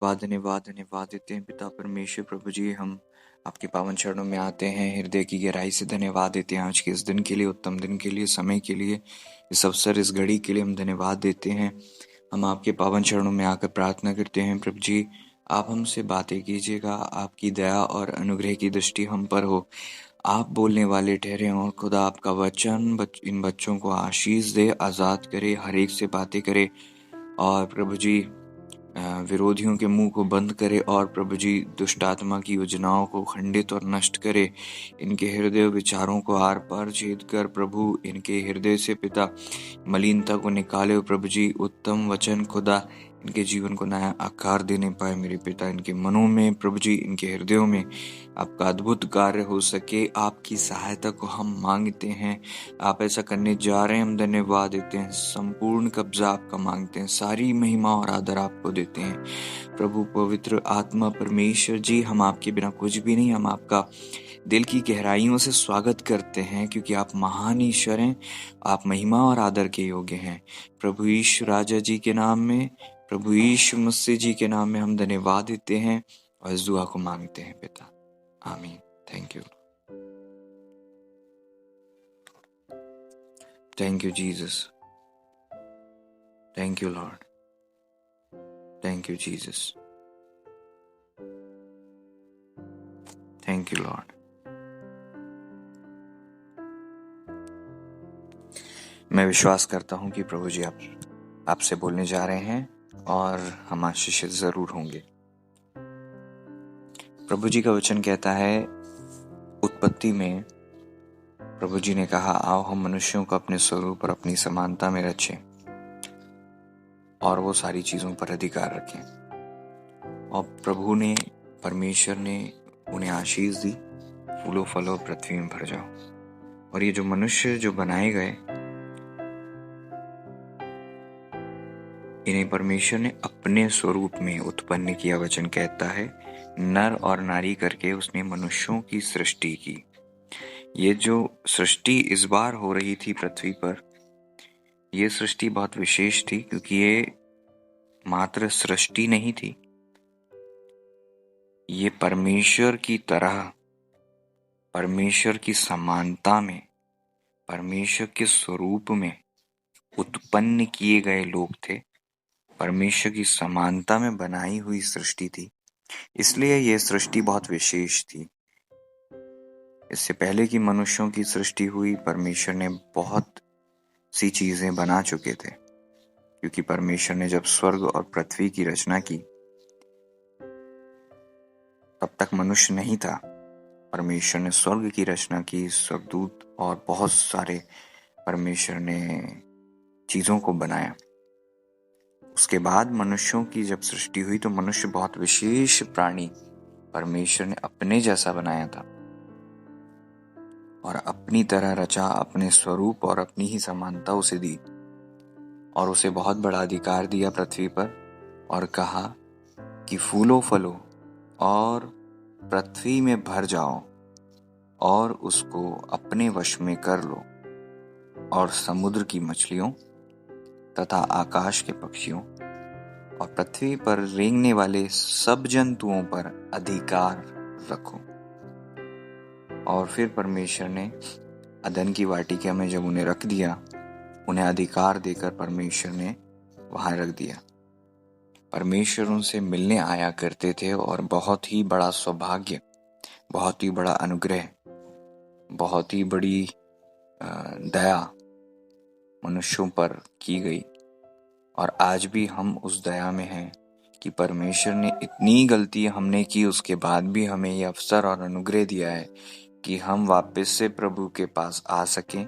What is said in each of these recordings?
धन्यवाद धन्यवाद देते हैं पिता परमेश्वर प्रभु जी। हम आपके पावन चरणों में आते हैं, हृदय की गहराई से धन्यवाद देते हैं आज के इस दिन के लिए, उत्तम दिन के लिए, समय के लिए, इस अवसर, इस घड़ी के लिए हम धन्यवाद देते हैं। हम आपके पावन चरणों में आकर प्रार्थना करते हैं प्रभु जी, आप हमसे बातें कीजिएगा, आपकी दया और अनुग्रह की दृष्टि हम पर हो। आप बोलने वाले ठहरे और खुदा आपका वचन इन बच्चों को आशीष दे, आज़ाद करे, हर एक से बातें करे और प्रभु जी विरोधियों के मुंह को बंद करे और प्रभु जी दुष्ट आत्मा की योजनाओं को खंडित और नष्ट करे। इनके हृदय विचारों को आर पार छेद कर प्रभु इनके हृदय से पिता मलिनता को निकाले। प्रभु जी उत्तम वचन खुदा इनके जीवन को नया आकार देने पाए मेरे पिता। इनके मनों में प्रभु जी, इनके हृदयों में आपका अद्भुत कार्य हो सके, आपकी सहायता को हम मांगते हैं। आप ऐसा करने जा रहे हैं, हम धन्यवाद देते हैं। संपूर्ण कब्जा आपका मांगते हैं, सारी महिमा और आदर आपको देते हैं प्रभु। पवित्र आत्मा परमेश्वर जी, हम आपके बिना कुछ भी नहीं, हम आपका दिल की गहराइयों से स्वागत करते हैं क्योंकि आप महान ईश्वर हैं, आप महिमा और आदर के योग्य हैं। प्रभु यीशु राजा जी के नाम में, प्रभु यीशु मसीह जी के नाम में हम धन्यवाद देते हैं और इस दुआ को मांगते हैं पिता, आमीन। Thank you, thank you Jesus, thank you Lord, thank you Jesus, thank you Lord. मैं विश्वास करता हूं कि प्रभु जी आपसे बोलने जा रहे हैं और हम आशीषित जरूर होंगे। प्रभु जी का वचन कहता है उत्पत्ति में, प्रभु जी ने कहा आओ हम मनुष्यों को अपने स्वरूप और अपनी समानता में रखें और वो सारी चीजों पर अधिकार रखें। और प्रभु ने, परमेश्वर ने उन्हें आशीष दी, फूलो फलो पृथ्वी में भर जाओ। और ये जो मनुष्य जो बनाए गए, इन्हें परमेश्वर ने अपने स्वरूप में उत्पन्न किया। वचन कहता है नर और नारी करके उसने मनुष्यों की सृष्टि की। ये जो सृष्टि इस बार हो रही थी पृथ्वी पर, ये सृष्टि बहुत विशेष थी क्योंकि ये मात्र सृष्टि नहीं थी, ये परमेश्वर की तरह, परमेश्वर की समानता में, परमेश्वर के स्वरूप में उत्पन्न किए गए लोग थे। परमेश्वर की समानता में बनाई हुई सृष्टि थी, इसलिए यह सृष्टि बहुत विशेष थी। इससे पहले कि मनुष्यों की सृष्टि हुई, परमेश्वर ने बहुत सी चीजें बना चुके थे, क्योंकि परमेश्वर ने जब स्वर्ग और पृथ्वी की रचना की तब तक मनुष्य नहीं था। परमेश्वर ने स्वर्ग की रचना की, स्वर्गदूत और बहुत सारे परमेश्वर ने चीजों को बनाया। उसके बाद मनुष्यों की जब सृष्टि हुई तो मनुष्य बहुत विशेष प्राणी परमेश्वर ने अपने जैसा बनाया था और अपनी तरह रचा, अपने स्वरूप और अपनी ही समानता उसे दी और उसे बहुत बड़ा अधिकार दिया पृथ्वी पर और कहा कि फूलो फलो और पृथ्वी में भर जाओ और उसको अपने वश में कर लो और समुद्र की मछलियों तथा आकाश के पक्षियों और पृथ्वी पर रेंगने वाले सब जंतुओं पर अधिकार रखो। और फिर परमेश्वर ने अदन की वाटिका में जब उन्हें रख दिया, उन्हें अधिकार देकर परमेश्वर ने वहां रख दिया। परमेश्वर उनसे मिलने आया करते थे और बहुत ही बड़ा सौभाग्य, बहुत ही बड़ा अनुग्रह, बहुत ही बड़ी दया मनुष्यों पर की गई। और आज भी हम उस दया में हैं कि परमेश्वर ने इतनी गलती हमने की, उसके बाद भी हमें ये अवसर और अनुग्रह दिया है कि हम वापस से प्रभु के पास आ सकें,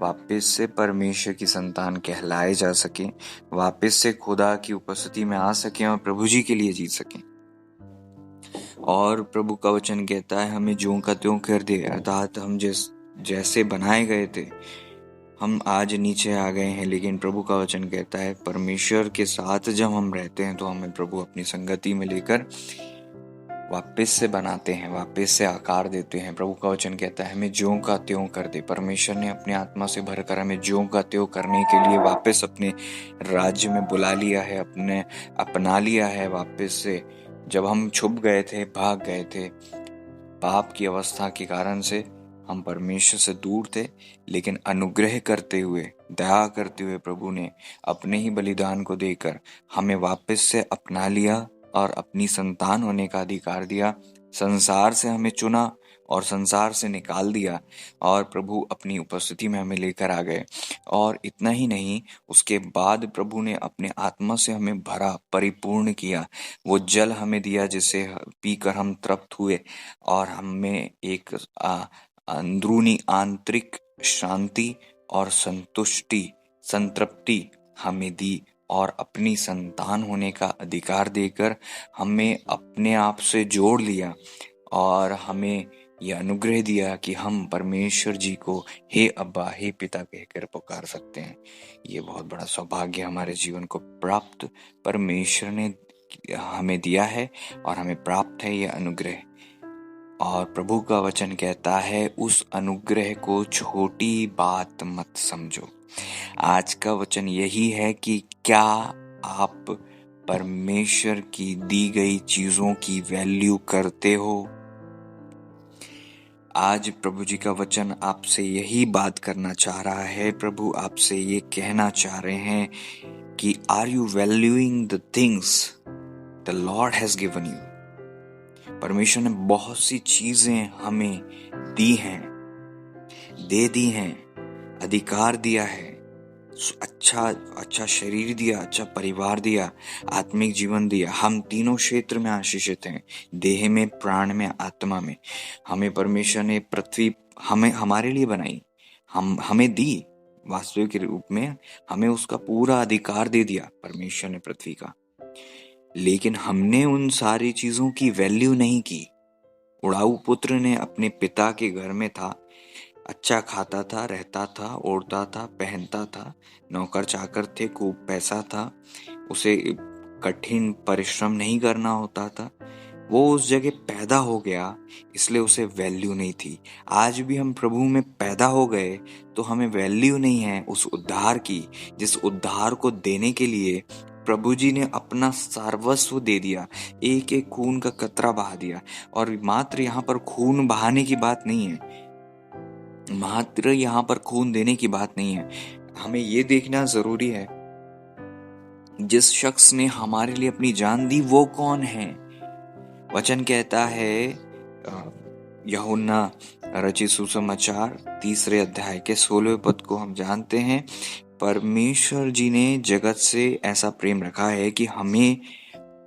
वापस से परमेश्वर की संतान कहलाए जा सकें, वापस से खुदा की उपस्थिति में आ सकें और प्रभु जी के लिए जी सकें। और प्रभु का वचन कहता है हमें ज्यों का त्यों कर दे, अर्थात हम जैसे बनाए गए थे हम आज नीचे आ गए हैं, लेकिन प्रभु का वचन कहता है परमेश्वर के साथ जब हम रहते हैं तो हमें प्रभु अपनी संगति में लेकर वापस से बनाते हैं, वापस से आकार देते हैं। प्रभु का वचन कहता है हमें ज्यों का त्यों कर दे। परमेश्वर ने अपने आत्मा से भरकर हमें ज्यों का त्यों करने के लिए वापस अपने राज्य में बुला लिया है, अपने अपना लिया है वापस से। जब हम छुप गए थे, भाग गए थे पाप की अवस्था के कारण से, हम परमेश्वर से दूर थे, लेकिन अनुग्रह करते हुए, दया करते हुए प्रभु ने अपने ही बलिदान को देकर हमें वापस से अपना लिया और अपनी संतान होने का अधिकार दिया। संसार से हमें चुना और संसार से निकाल दिया और प्रभु अपनी उपस्थिति में हमें लेकर आ गए। और इतना ही नहीं, उसके बाद प्रभु ने अपने आत्मा से हमें भरा, परिपूर्ण किया। वो जल हमें दिया जिसे पीकर हम तृप्त हुए और हमें एक अंदरूनी आंतरिक शांति और संतृप्ति हमें दी और अपनी संतान होने का अधिकार देकर हमें अपने आप से जोड़ लिया और हमें यह अनुग्रह दिया कि हम परमेश्वर जी को हे अब्बा, हे पिता कहकर पुकार सकते हैं। ये बहुत बड़ा सौभाग्य हमारे जीवन को प्राप्त परमेश्वर ने हमें दिया है और हमें प्राप्त है यह अनुग्रह। और प्रभु का वचन कहता है उस अनुग्रह को छोटी बात मत समझो। आज का वचन यही है कि क्या आप परमेश्वर की दी गई चीजों की वैल्यू करते हो? आज प्रभु जी का वचन आपसे यही बात करना चाह रहा है। प्रभु आपसे ये कहना चाह रहे हैं कि are you valuing the things the Lord has given you. परमेश्वर ने बहुत सी चीजें हमें दी हैं, दे दी हैं, अधिकार दिया है, अच्छा शरीर दिया, अच्छा परिवार दिया, आत्मिक जीवन दिया। हम तीनों क्षेत्र में आशीषित हैं, देह में, प्राण में, आत्मा में। हमें परमेश्वर ने पृथ्वी हमारे लिए बनाई, हमें दी, वास्तविक रूप में हमें उसका पूरा अधिकार दे दिया परमेश्वर ने पृथ्वी का। लेकिन हमने उन सारी चीजों की वैल्यू नहीं की। उड़ाऊ पुत्र ने अपने पिता के घर में था, अच्छा खाता था, रहता था, ओढ़ता था, पहनता था, नौकर चाकर थे, खूब पैसा था, उसे कठिन परिश्रम नहीं करना होता था। वो उस जगह पैदा हो गया, इसलिए उसे वैल्यू नहीं थी। आज भी हम प्रभु में पैदा हो गए तो हमें वैल्यू नहीं है उस उद्धार की, जिस उद्धार को देने के लिए प्रभु जी ने अपना सर्वस्व दे दिया, एक एक खून का कतरा बहा दिया। और मात्र यहाँ पर खून बहाने की बात नहीं है, मात्र यहाँ पर खून देने की बात नहीं है। हमें ये देखना जरूरी है जिस शख्स ने हमारे लिए अपनी जान दी वो कौन है। वचन कहता है यूहन्ना रचित सुसमाचार 3 अध्याय के 16 पद को हम जानते हैं। परमेश्वर जी ने जगत से ऐसा प्रेम रखा है कि हमें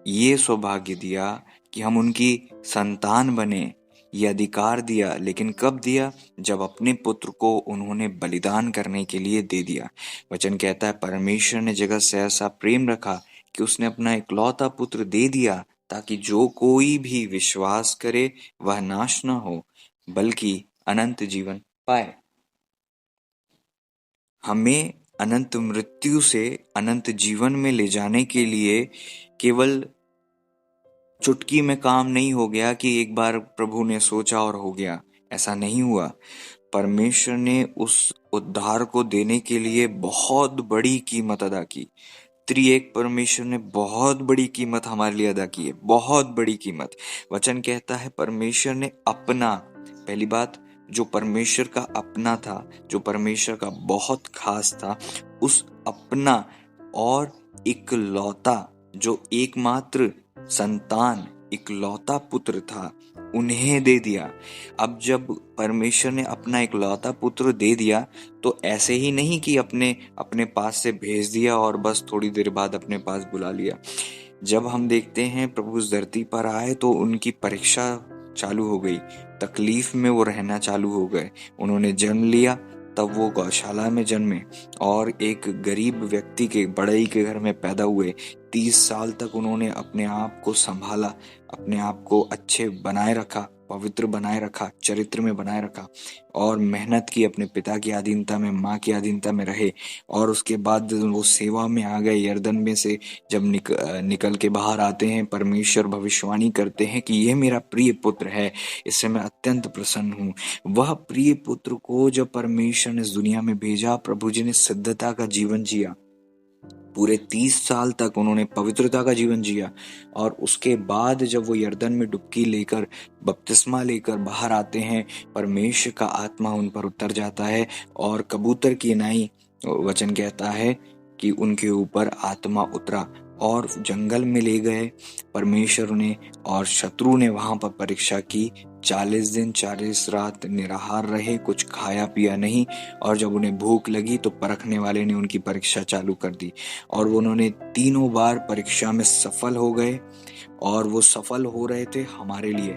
ये सौभाग्य दिया कि हम उनकी संतान बने, ये अधिकार दिया। लेकिन कब दिया? जब अपने पुत्र को उन्होंने बलिदान करने के लिए दे दिया। वचन कहता है परमेश्वर ने जगत से ऐसा प्रेम रखा कि उसने अपना इकलौता पुत्र दे दिया, ताकि जो कोई भी विश्वास करे वह नाश न हो बल्कि अनंत जीवन पाए। हमें अनंत मृत्यु से अनंत जीवन में ले जाने के लिए केवल चुटकी में काम नहीं हो गया कि एक बार प्रभु ने सोचा और हो गया, ऐसा नहीं हुआ। परमेश्वर ने उस उद्धार को देने के लिए बहुत बड़ी कीमत अदा की। त्रिएक परमेश्वर ने बहुत बड़ी कीमत हमारे लिए अदा की है, बहुत बड़ी कीमत। वचन कहता है परमेश्वर ने अपना, पहली बात, जो परमेश्वर का अपना था, जो परमेश्वर का बहुत खास था, उस अपना और इकलौता, जो एकमात्र संतान, इकलौता पुत्र था, उन्हें दे दिया। अब जब परमेश्वर ने अपना इकलौता पुत्र दे दिया तो ऐसे ही नहीं कि अपने पास से भेज दिया और बस थोड़ी देर बाद अपने पास बुला लिया। जब हम देखते हैं प्रभु इस धरती पर आए तो उनकी परीक्षा चालू हो गई, तकलीफ में वो रहना चालू हो गए। उन्होंने जन्म लिया, तब वो गौशाला में जन्मे और एक गरीब व्यक्ति के बड़ई के घर में पैदा हुए। 30 साल तक उन्होंने अपने आप को संभाला, अपने आप को अच्छे बनाए रखा पवित्र बनाए रखा, चरित्र में बनाए रखा और मेहनत की, अपने पिता की अधीनता में, माँ की अधीनता में रहे। और उसके बाद वो सेवा में आ गए। यरदन में से जब निकल के बाहर आते हैं, परमेश्वर भविष्यवाणी करते हैं कि यह मेरा प्रिय पुत्र है, इससे मैं अत्यंत प्रसन्न हूँ। वह प्रिय पुत्र को जब परमेश्वर ने इस दुनिया में भेजा, प्रभु जी ने सिद्धता का जीवन जिया। पूरे 30 साल तक उन्होंने पवित्रता का जीवन जिया। और उसके बाद जब वो यरदन में डुबकी लेकर, बपतिस्मा लेकर बाहर आते हैं, परमेश्वर का आत्मा उन पर उतर जाता है और कबूतर की नाई वचन कहता है कि उनके ऊपर आत्मा उतरा और जंगल में ले गए परमेश्वर ने। और शत्रु ने वहां पर परीक्षा की। 40 दिन 40 रात निराहार रहे, कुछ खाया पिया नहीं। और जब उन्हें भूख लगी तो परखने वाले ने उनकी परीक्षा चालू कर दी और उन्होंने 3 बार परीक्षा में सफल हो गए। और वो सफल हो रहे थे हमारे लिए,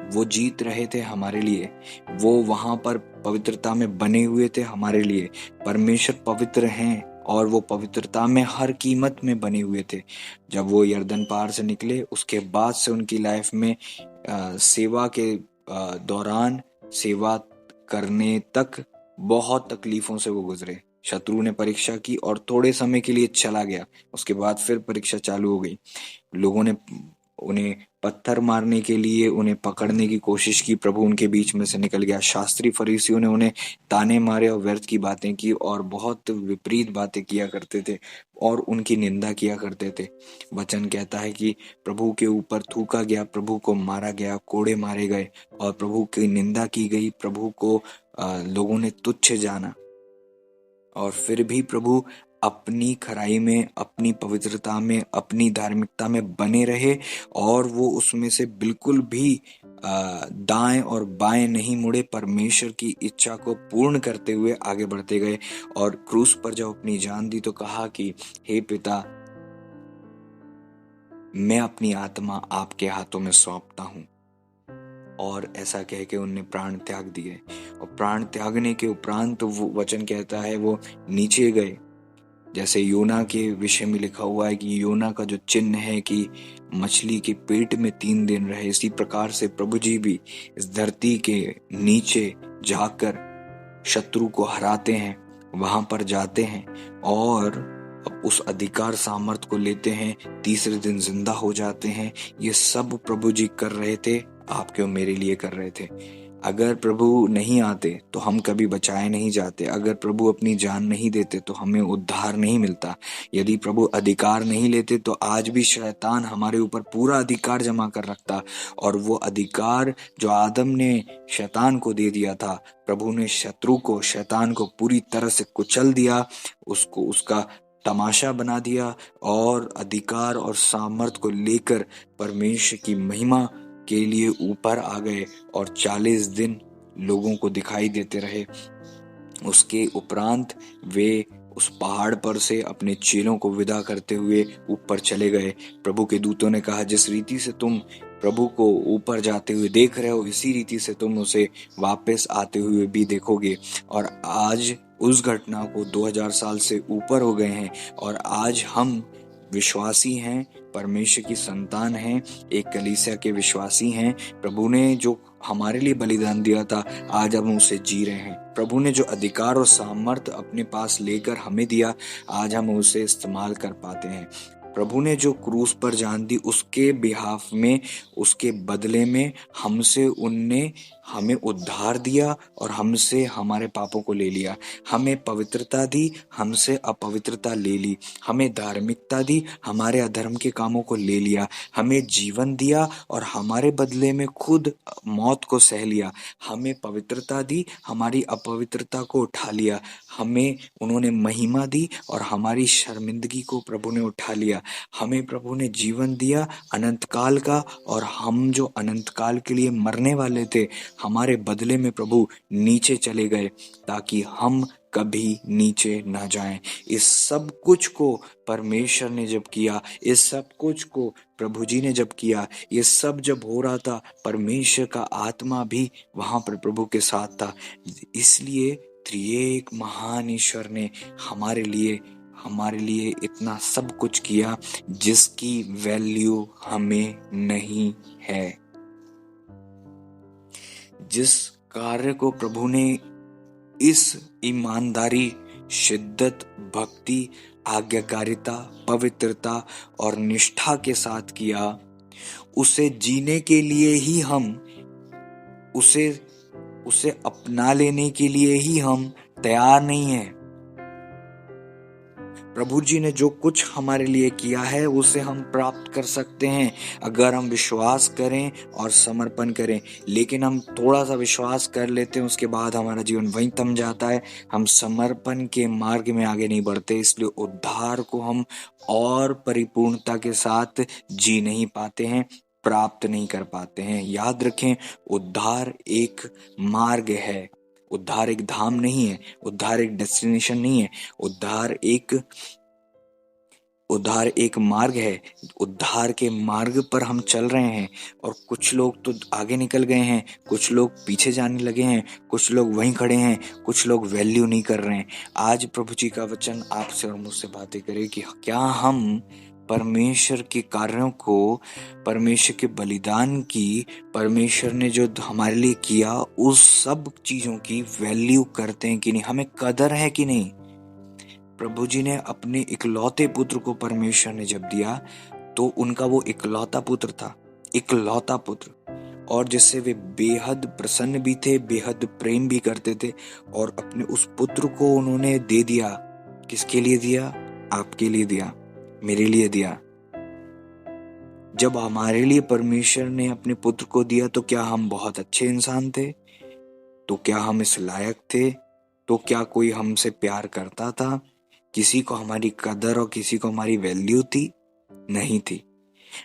वो जीत रहे थे हमारे लिए, वो वहां पर पवित्रता में बने हुए थे हमारे लिए। परमेश्वर पवित्र हैं और वो पवित्रता में हर कीमत में बने हुए थे। जब वो यरदन पार से निकले, उसके बाद से उनकी लाइफ में सेवा के दौरान, सेवा करने तक बहुत तकलीफों से वो गुजरे। शत्रु ने परीक्षा की और थोड़े समय के लिए चला गया, उसके बाद फिर परीक्षा चालू हो गई। लोगों ने उन्हें पत्थर मारने के लिए उन्हें पकड़ने की कोशिश की, प्रभु उनके बीच में से निकल गया। शास्त्री फरीसियों ने उन्हें ताने मारे और व्यर्थ की बातें की और बहुत विपरीत बातें किया करते थे और उनकी निंदा किया करते थे। वचन कहता है कि प्रभु के ऊपर थूका गया, प्रभु को मारा गया, कोड़े मारे गए और प्रभु की निंदा की गई। प्रभु को लोगों ने तुच्छ जाना और फिर भी प्रभु अपनी खराई में, अपनी पवित्रता में, अपनी धार्मिकता में बने रहे और वो उसमें से बिल्कुल भी दाएं और बाएं नहीं मुड़े। परमेश्वर की इच्छा को पूर्ण करते हुए आगे बढ़ते गए और क्रूस पर जब अपनी जान दी तो कहा कि हे पिता, मैं अपनी आत्मा आपके हाथों में सौंपता हूँ। और ऐसा कह के उनने प्राण त्याग दिए। और प्राण त्यागने के उपरांत वो वचन कहता है वो नीचे गए। जैसे योना के विषय में लिखा हुआ है कि योना का जो चिन्ह है कि मछली के पेट में 3 दिन रहे, इसी प्रकार से प्रभु जी भी इस धरती के नीचे जाकर शत्रु को हराते हैं, वहां पर जाते हैं और अब उस अधिकार सामर्थ को लेते हैं, तीसरे दिन जिंदा हो जाते हैं। ये सब प्रभु जी कर रहे थे, आपके और मेरे लिए कर रहे थे। अगर प्रभु नहीं आते तो हम कभी बचाए नहीं जाते। अगर प्रभु अपनी जान नहीं देते तो हमें उद्धार नहीं मिलता। यदि प्रभु अधिकार नहीं लेते तो आज भी शैतान हमारे ऊपर पूरा अधिकार जमा कर रखता। और वो अधिकार जो आदम ने शैतान को दे दिया था, प्रभु ने शत्रु को, शैतान को पूरी तरह से कुचल दिया, उसको उसका तमाशा बना दिया और अधिकार और सामर्थ को लेकर परमेश्वर की महिमा के लिए ऊपर आ गए और 40 दिन लोगों को दिखाई देते रहे। उसके उपरांत वे उस पहाड़ पर से अपने चेलों को विदा करते हुए ऊपर चले गए। प्रभु के दूतों ने कहा, जिस रीति से तुम प्रभु को ऊपर जाते हुए देख रहे हो, इसी रीति से तुम उसे वापस आते हुए भी देखोगे। और आज उस घटना को 2000 साल से ऊपर हो गए हैं और आज हम विश्वासी हैं, परमेश्वर की संतान हैं, एक कलीसिया के विश्वासी हैं। प्रभु ने जो हमारे लिए बलिदान दिया था, आज हम उसे जी रहे हैं। प्रभु ने जो अधिकार और सामर्थ्य अपने पास लेकर हमें दिया, आज हम उसे इस्तेमाल कर पाते हैं। प्रभु ने जो क्रूस पर जान दी, उसके बिहाफ में, उसके बदले में हमसे उनने हमें उद्धार दिया और हमसे हमारे पापों को ले लिया। हमें पवित्रता दी, हमसे अपवित्रता ले ली। हमें धार्मिकता दी, हमारे अधर्म के कामों को ले लिया। हमें जीवन दिया और हमारे बदले में खुद मौत को सह लिया। हमें पवित्रता दी, हमारी अपवित्रता को उठा लिया। हमें उन्होंने महिमा दी और हमारी शर्मिंदगी को प्रभु ने उठा लिया। हमें प्रभु ने जीवन दिया अनंत काल का, और हम जो अनंत काल के लिए मरने वाले थे, हमारे बदले में प्रभु नीचे चले गए ताकि हम कभी नीचे ना जाएं। इस सब कुछ को परमेश्वर ने जब किया, इस सब कुछ को प्रभु जी ने जब किया, ये सब जब हो रहा था, परमेश्वर का आत्मा भी वहां पर प्रभु के साथ था। इसलिए त्रिएक महान ईश्वर ने हमारे लिए इतना सब कुछ किया जिसकी वैल्यू हमें नहीं है। जिस कार्य को प्रभु ने इस ईमानदारी, शिद्दत, भक्ति, आज्ञाकारिता, पवित्रता और निष्ठा के साथ किया, उसे जीने के लिए ही हम उसे अपना लेने के लिए ही हम तैयार नहीं हैं। प्रभु जी ने जो कुछ हमारे लिए किया है उसे हम प्राप्त कर सकते हैं अगर हम विश्वास करें और समर्पण करें। लेकिन हम थोड़ा सा विश्वास कर लेते हैं, उसके बाद हमारा जीवन वहीं थम जाता है। हम समर्पण के मार्ग में आगे नहीं बढ़ते, इसलिए उद्धार को हम और परिपूर्णता के साथ जी नहीं पाते हैं, प्राप्त नहीं कर पाते हैं। याद रखें, उद्धार एक मार्ग है, उद्धार एक धाम नहीं है, उद्धार एक डेस्टिनेशन नहीं है, उद्धार एक मार्ग है। उद्धार के मार्ग पर हम चल रहे हैं और कुछ लोग तो आगे निकल गए हैं, कुछ लोग पीछे जाने लगे हैं, कुछ लोग वहीं खड़े हैं, कुछ लोग वैल्यू नहीं कर रहे हैं। आज प्रभु जी का वचन आपसे और मुझसे बातें करे कि क्या हम परमेश्वर के कार्यों को, परमेश्वर के बलिदान की, परमेश्वर ने जो हमारे लिए किया उस सब चीजों की वैल्यू करते हैं कि नहीं, हमें कदर है कि नहीं। प्रभु जी ने अपने इकलौते पुत्र को परमेश्वर ने जब दिया तो उनका वो इकलौता पुत्र था, इकलौता पुत्र, और जिससे वे बेहद प्रसन्न भी थे, बेहद प्रेम भी करते थे। और अपने उस पुत्र को उन्होंने दे दिया। किसके लिए दिया? आपके लिए दिया, मेरे लिए दिया। जब हमारे लिए परमेश्वर ने अपने पुत्र को दिया तो क्या हम बहुत अच्छे इंसान थे? तो क्या हम इस लायक थे? तो क्या कोई हमसे प्यार करता था? किसी को हमारी कदर और किसी को हमारी वैल्यू थी? नहीं थी।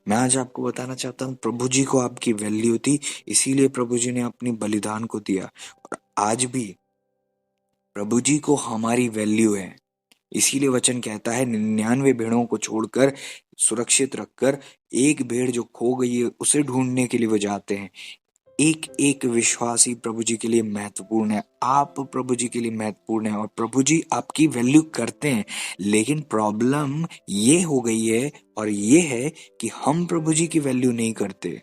मैं आज आपको बताना चाहता हूँ, प्रभु जी को आपकी वैल्यू थी, इसीलिए प्रभु जी ने अपनी बलिदान को दिया। और आज भी प्रभु जी को हमारी वैल्यू है, इसीलिए वचन कहता है 99 भेड़ों को छोड़कर, सुरक्षित रखकर, एक भेड़ जो खो गई है उसे ढूंढने के लिए वो जाते हैं। एक एक विश्वासी प्रभु जी के लिए महत्वपूर्ण है। आप प्रभु जी के लिए महत्वपूर्ण है और प्रभु जी आपकी वैल्यू करते हैं। लेकिन प्रॉब्लम ये हो गई है और ये है कि हम प्रभु जी की वैल्यू नहीं करते।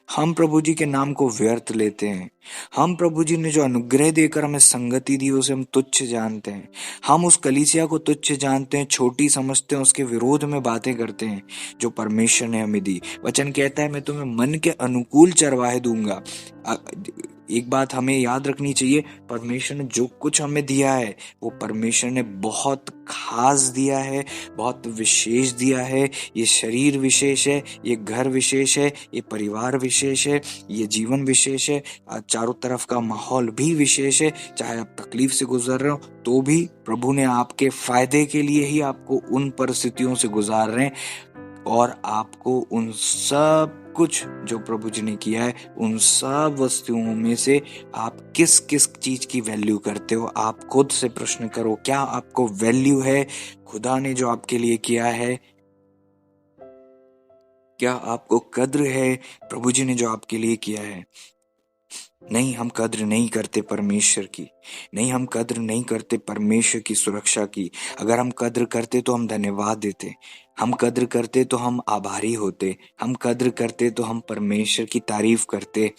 हम प्रभु जी के नाम को व्यर्थ लेते हैं। हम प्रभु जी ने जो अनुग्रह देकर हमें संगति दी उसे हम तुच्छ जानते हैं। हम उस कलीसिया को तुच्छ जानते हैं, छोटी समझते हैं, उसके विरोध में बातें करते हैं जो परमेश्वर ने हमें दी। वचन कहता है मैं तुम्हें मन के अनुकूल चरवाहे दूंगा। एक बात हमें याद रखनी चाहिए, परमेश्वर ने जो कुछ हमें दिया है वो परमेश्वर ने बहुत खास दिया है, बहुत विशेष दिया है। ये शरीर विशेष है, ये घर विशेष है, ये परिवार विशेष है, ये जीवन विशेष है, चारों तरफ का माहौल भी विशेष है। चाहे आप तकलीफ से गुजर रहे हो तो भी प्रभु ने आपके फायदे के लिए ही आपको उन परिस्थितियों से गुजार रहे हैं। और आपको उन सब कुछ जो प्रभु जी ने किया है उन सब वस्तुओं में से आप किस किस चीज की वैल्यू करते हो? आप खुद से प्रश्न करो, क्या आपको वैल्यू है खुदा ने जो आपके लिए किया है? क्या आपको कद्र है प्रभु जी ने जो आपके लिए किया है? नहीं, हम कद्र नहीं करते परमेश्वर की, नहीं हम कद्र नहीं करते परमेश्वर की सुरक्षा की। अगर हम कद्र करते तो हम धन्यवाद देते, हम कद्र करते तो हम आभारी होते, हम कद्र करते तो हम परमेश्वर की तारीफ करते।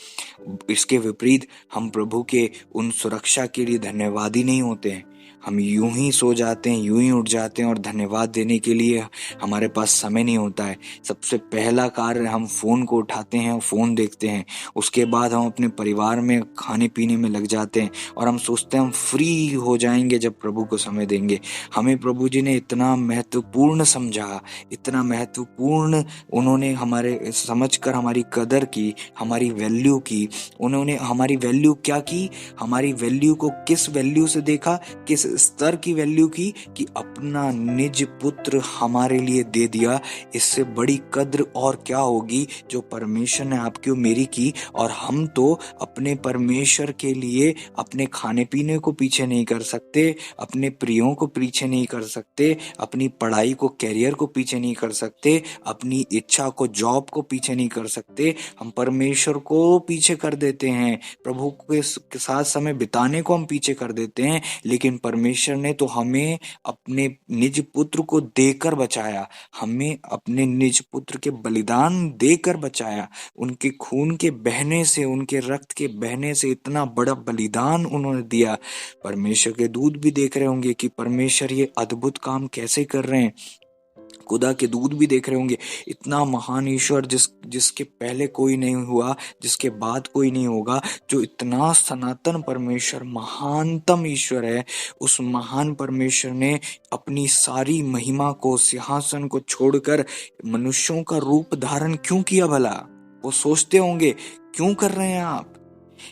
इसके विपरीत हम प्रभु के उन सुरक्षा के लिए धन्यवादी नहीं होते हैं। हम यूं ही सो जाते हैं, यूं ही उठ जाते हैं और धन्यवाद देने के लिए हमारे पास समय नहीं होता है। सबसे पहला कार्य हम फोन को उठाते हैं और फोन देखते हैं, उसके बाद हम अपने परिवार में खाने पीने में लग जाते हैं और हम सोचते हैं हम फ्री हो जाएंगे जब प्रभु को समय देंगे। हमें प्रभु जी ने इतना महत्वपूर्ण समझा, इतना महत्वपूर्ण उन्होंने हमारे समझकर हमारी कदर की, हमारी वैल्यू की। उन्होंने हमारी वैल्यू क्या की? हमारी वैल्यू को किस वैल्यू से देखा, किस स्तर की वैल्यू की? कि अपना निज पुत्र हमारे लिए दे दिया। इससे बड़ी कद्र और क्या होगी जो परमेश्वर ने आपकी और मेरी की। और हम तो अपने परमेश्वर के लिए अपने खाने पीने को पीछे नहीं कर सकते, अपने प्रियों को पीछे नहीं कर सकते, अपनी पढ़ाई को, कैरियर को पीछे नहीं कर सकते, अपनी इच्छा को, जॉब को पीछे नहीं कर सकते। हम परमेश्वर को पीछे कर देते हैं, प्रभु के साथ समय बिताने को हम पीछे कर देते हैं। लेकिन परमेश्वर ने तो हमें अपने निज पुत्र को देकर बचाया, हमें अपने निज पुत्र के बलिदान देकर बचाया। उनके खून के बहने से, उनके रक्त के बहने से इतना बड़ा बलिदान उन्होंने दिया। परमेश्वर के दूत भी देख रहे होंगे कि परमेश्वर ये अद्भुत काम कैसे कर रहे हैं। खुदा के दूत भी देख रहे होंगे, इतना महान ईश्वर जिसके पहले कोई नहीं हुआ, जिसके बाद कोई नहीं होगा, जो इतना सनातन परमेश्वर, महानतम ईश्वर है, उस महान परमेश्वर ने अपनी सारी महिमा को, सिंहासन को छोड़कर मनुष्यों का रूप धारण क्यों किया भला? वो सोचते होंगे, क्यों कर रहे हैं आप?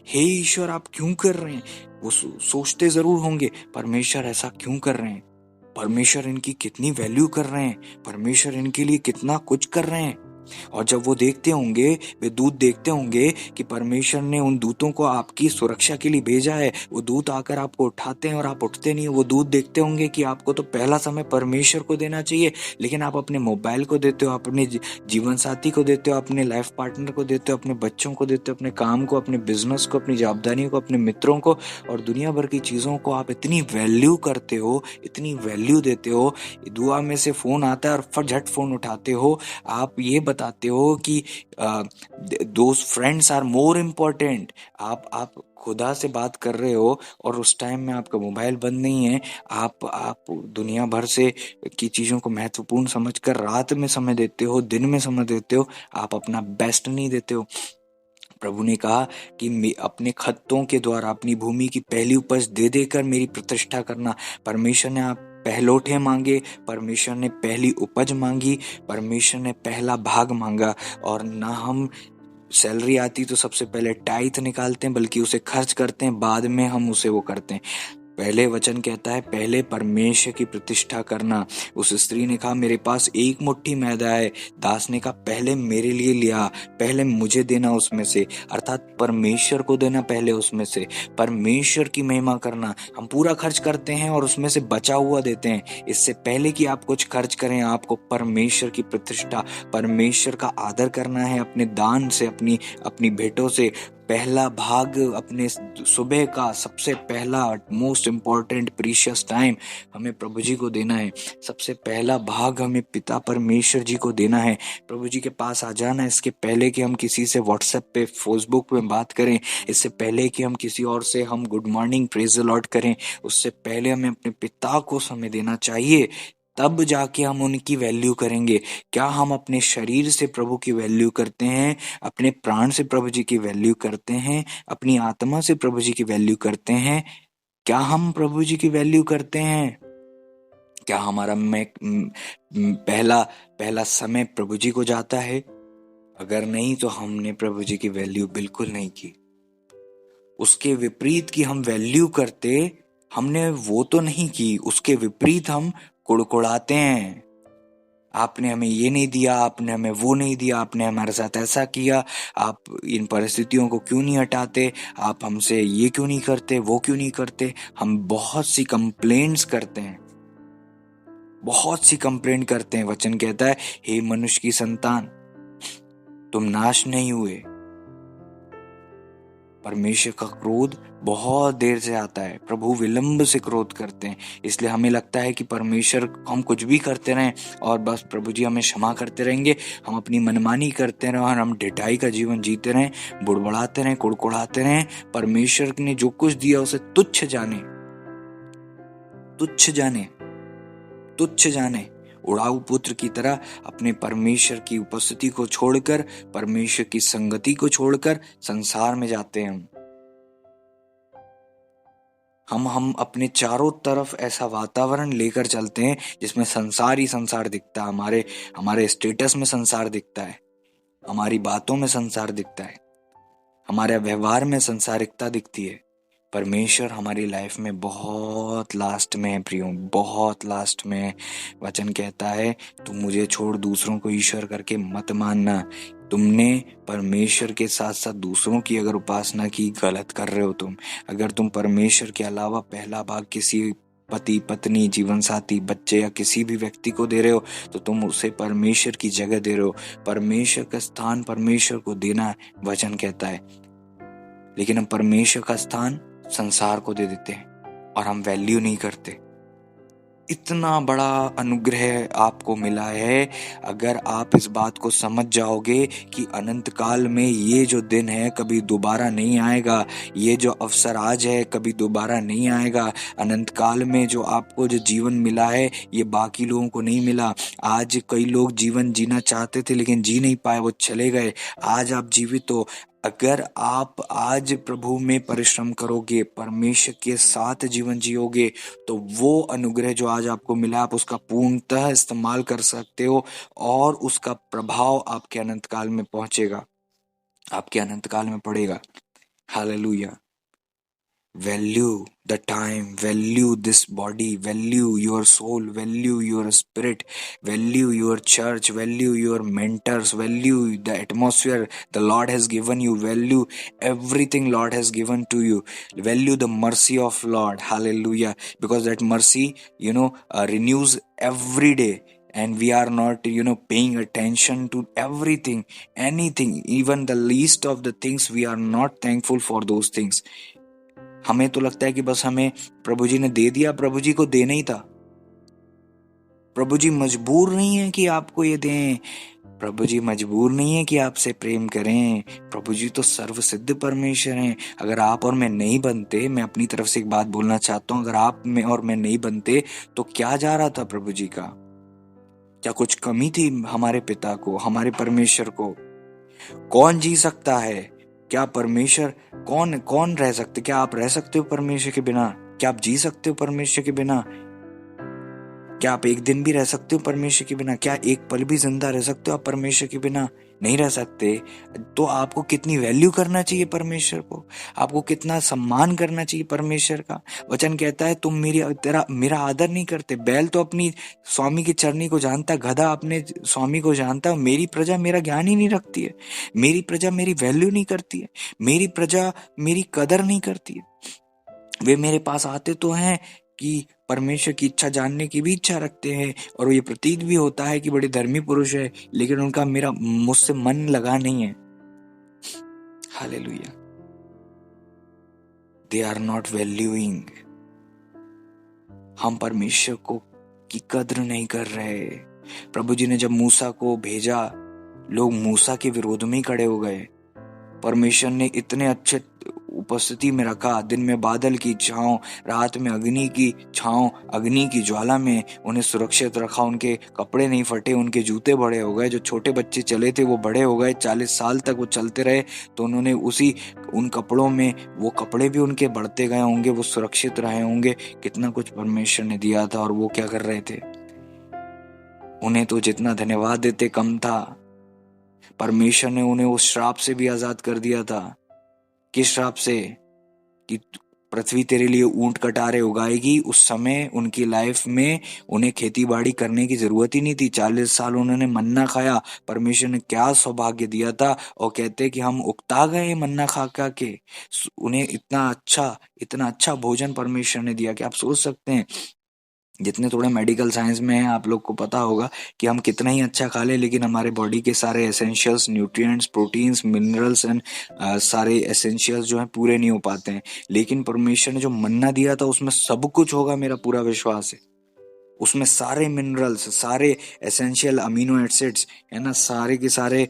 हे ईश्वर, आप क्यों कर रहे हैं? वो सोचते जरूर होंगे, परमेश्वर ऐसा क्यों कर रहे हैं? परमेश्वर इनकी कितनी वैल्यू कर रहे हैं, परमेश्वर इनके लिए कितना कुछ कर रहे हैं। और जब वो देखते होंगे, वे दूत देखते होंगे कि परमेश्वर ने उन दूतों को आपकी सुरक्षा के लिए भेजा है, वो दूत आकर आपको उठाते हैं और आप उठते नहीं। वो दूत देखते होंगे कि आपको तो पहला समय परमेश्वर को देना चाहिए, लेकिन आप अपने मोबाइल को देते हो, अपने जीवन साथी को देते हो, अपने लाइफ पार्टनर को देते हो, अपने बच्चों को देते हो, अपने काम को, अपने बिजनेस को, अपनी जवाबदारियों को, अपने मित्रों को और दुनिया भर की चीजों को आप इतनी वैल्यू करते हो, इतनी वैल्यू देते हो। दुआ में से फोन आता है और फट फोन उठाते हो। आप ये बताते हो कि those friends are more important. आप खुदा से बात कर रहे हो और उस टाइम में आपका मोबाइल बंद नहीं है। आप दुनिया भर से की चीजों को महत्वपूर्ण समझकर रात में समय देते हो, दिन में समय देते हो, आप अपना बेस्ट नहीं देते हो। प्रभु ने कहा कि अपने खत्तों के द्वारा अपनी भूमि की पहली उपज दे देकर मेरी प्रतिष्ठा करना। परमेश्वर ने आप पहलोठे मांगे, परमेश्वर ने पहली उपज मांगी, परमेश्वर ने पहला भाग मांगा। और ना हम सैलरी आती तो सबसे पहले टाइथ निकालते हैं, बल्कि उसे खर्च करते हैं, बाद में हम उसे वो करते हैं। पहले वचन कहता है पहले परमेश्वर की प्रतिष्ठा करना। उस स्त्री ने कहा मेरे पास एक मुट्ठी मैदा है। दास ने कहा पहले मेरे लिए लिया, पहले मुझे देना उसमें से, अर्थात परमेश्वर को देना पहले उसमें से, परमेश्वर की महिमा करना। हम पूरा खर्च करते हैं और उसमें से बचा हुआ देते हैं। इससे पहले कि आप कुछ खर्च करें, आपको परमेश्वर की प्रतिष्ठा, परमेश्वर का आदर करना है। अपने दान से, अपनी भेंटों से पहला भाग, अपने सुबह का सबसे पहला मोस्ट इम्पॉर्टेंट प्रीशियस टाइम हमें प्रभु जी को देना है। सबसे पहला भाग हमें पिता परमेश्वर जी को देना है। प्रभु जी के पास आ जाना है। इसके पहले कि हम किसी से व्हाट्सएप पे, फेसबुक पे बात करें, इससे पहले कि हम किसी और से हम good morning praise the Lord करें, उससे पहले हमें अपने पिता को समय देना चाहिए। तब जाके हम उनकी वैल्यू करेंगे। क्या हम अपने शरीर से प्रभु की वैल्यू करते हैं? अपने प्राण से प्रभु जी की वैल्यू करते हैं? अपनी आत्मा से प्रभु जी की वैल्यू करते हैं? क्या हम प्रभु जी की वैल्यू करते हैं? क्या हमारा पहला समय प्रभु जी को जाता है? अगर नहीं तो हमने प्रभु जी की वैल्यू बिल्कुल नहीं की। उसके विपरीत की हम वैल्यू करते, हमने वो तो नहीं की, उसके विपरीत हम कुड़कुड़ाते हैं। आपने हमें ये नहीं दिया, आपने हमें वो नहीं दिया, आपने हमारे साथ ऐसा किया, आप इन परिस्थितियों को क्यों नहीं हटाते, आप हमसे ये क्यों नहीं करते, वो क्यों नहीं करते। हम बहुत सी कंप्लेंट्स करते हैं, बहुत सी कंप्लेंट करते हैं। वचन कहता है हे मनुष्य की संतान, तुम नाश नहीं हुए। परमेश्वर का क्रोध बहुत देर से आता है, प्रभु विलंब से क्रोध करते हैं। इसलिए हमें लगता है कि परमेश्वर, हम कुछ भी करते रहें और बस प्रभु जी हमें क्षमा करते रहेंगे, हम अपनी मनमानी करते रहें और हम ढिठाई का जीवन जीते रहें, बुड़बड़ाते रहें, कुड़कुड़ाते रहें। परमेश्वर ने जो कुछ दिया उसे तुच्छ जाने, तुच्छ जाने, तुच्छ जाने। उड़ाऊ पुत्र की तरह अपने परमेश्वर की उपस्थिति को छोड़कर, परमेश्वर की संगति को छोड़कर संसार में जाते हैं। हम अपने चारों तरफ ऐसा वातावरण लेकर चलते हैं जिसमें संसार ही संसार दिखता है। हमारे स्टेटस में संसार दिखता है, हमारी बातों में संसार दिखता है, हमारे व्यवहार में संसारिकता दिखती है। परमेश्वर हमारी लाइफ में बहुत लास्ट में है प्रियो, बहुत लास्ट में है। वचन कहता है तुम मुझे छोड़ दूसरों को ईश्वर करके मत मानना। तुमने परमेश्वर के साथ साथ दूसरों की अगर उपासना की, गलत कर रहे हो तुम। अगर तुम परमेश्वर के अलावा पहला भाग किसी पति, पत्नी, जीवन साथी, बच्चे या किसी भी व्यक्ति को दे रहे हो तो तुम उसे परमेश्वर की जगह दे रहे हो। परमेश्वर का स्थान परमेश्वर को देना वचन कहता है, लेकिन हम परमेश्वर का स्थान संसार को दे देते हैं। और हम वैल्यू नहीं करते। इतना बड़ा अनुग्रह आपको मिला है, अगर आप इस बात को समझ जाओगे कि अनंत काल में ये जो दिन है कभी दोबारा नहीं आएगा, ये जो अवसर आज है कभी दोबारा नहीं आएगा। अनंत काल में जो आपको जो जीवन मिला है ये बाकी लोगों को नहीं मिला। आज कई लोग जीवन जीना चाहते थे लेकिन जी नहीं पाए, वो चले गए। आज आप जीवित हो। अगर आप आज प्रभु में परिश्रम करोगे, परमेश्वर के साथ जीवन जियोगे, तो वो अनुग्रह जो आज आपको मिला आप उसका पूर्णतः इस्तेमाल कर सकते हो और उसका प्रभाव आपके अनंत काल में पहुंचेगा, आपके अनंत काल में पड़ेगा। Hallelujah. Value the time, value this body, value your soul, value your spirit, value your church, value your mentors, value the atmosphere the Lord has given you, value everything Lord has given to you, value the mercy of Lord. Hallelujah. Because that mercy, renews every day. And we are not, paying attention to everything, anything, even the least of the things. We are not thankful for those things. हमें तो लगता है कि बस हमें प्रभु जी ने दे दिया, प्रभु जी को देना ही था। प्रभु जी मजबूर नहीं है कि आपको ये दें, प्रभु जी मजबूर नहीं है कि आपसे प्रेम करें। प्रभु जी तो सर्वसिद्ध परमेश्वर हैं। अगर आप और मैं नहीं बनते, मैं अपनी तरफ से एक बात बोलना चाहता हूं, अगर आप में और मैं नहीं बनते तो क्या जा रहा था प्रभु जी का? क्या कुछ कमी थी हमारे पिता को, हमारे परमेश्वर को? कौन जी सकता है? क्या परमेश्वर, कौन रह सकते? क्या आप रह सकते हो परमेश्वर के बिना? क्या आप जी सकते हो परमेश्वर के बिना? क्या आप एक दिन भी रह सकते हो परमेश्वर के बिना? क्या एक पल भी जिंदा रह सकते हो आप परमेश्वर के बिना? नहीं रह सकते। तो आपको कितनी वैल्यू करना चाहिए परमेश्वर को, आपको कितना सम्मान करना चाहिए परमेश्वर का। वचन कहता है तुम मेरा आदर नहीं करते। बैल तो अपनी स्वामी की चरनी को जानता, गधा अपने स्वामी को जानता। मेरी प्रजा मेरा ज्ञान ही नहीं रखती है, मेरी प्रजा मेरी वैल्यू नहीं करती है, मेरी प्रजा मेरी कदर नहीं करती है। वे मेरे पास आते तो हैं कि परमेश्वर की इच्छा जानने की भी इच्छा रखते हैं, और ये प्रतीत भी होता है कि बड़े धर्मी पुरुष है, लेकिन उनका मुझसे मन लगा नहीं है। Hallelujah. They are not valuing. हम परमेश्वर को की कद्र नहीं कर रहे। प्रभु जी ने जब मूसा को भेजा, लोग मूसा के विरोध में ही खड़े हो गए। परमेश्वर ने इतने अच्छे उपस्थिति में रखा, दिन में बादल की छांव, रात में अग्नि की छांव, अग्नि की ज्वाला में उन्हें सुरक्षित रखा। उनके कपड़े नहीं फटे, उनके जूते बड़े हो गए। जो छोटे बच्चे चले थे वो बड़े हो गए, 40 साल तक वो चलते रहे, तो उन्होंने उन कपड़ों में, वो कपड़े भी उनके बढ़ते गए होंगे, वो सुरक्षित रहे होंगे। कितना कुछ परमेश्वर ने दिया था, और वो क्या कर रहे थे? उन्हें तो जितना धन्यवाद देते कम था। परमेश्वर ने उन्हें उस श्राप से भी आजाद कर दिया था। किस श्राप से? कि पृथ्वी तेरे लिए ऊंट कटारे उगाएगी। उस समय उनकी लाइफ में उन्हें खेती बाड़ी करने की जरूरत ही नहीं थी। 40 साल उन्होंने मन्ना खाया। परमेश्वर ने क्या सौभाग्य दिया था, और कहते कि हम उकता गए मन्ना खा के। उन्हें इतना अच्छा भोजन परमेश्वर ने दिया कि आप सोच सकते हैं, जितने थोड़े मेडिकल साइंस में है आप लोग को पता होगा कि हम कितना ही अच्छा खा ले, लेकिन हमारे बॉडी के सारे essentials, nutrients, proteins, minerals and सारे एसेंशियल्स जो हैं पूरे नहीं हो पाते हैं। लेकिन परमेश्वर ने जो मन्ना दिया था उसमें सब कुछ होगा, मेरा पूरा विश्वास है। उसमें सारे मिनरल्स, सारे एसेंशियल अमीनो एसिड्स है ना, सारे के सारे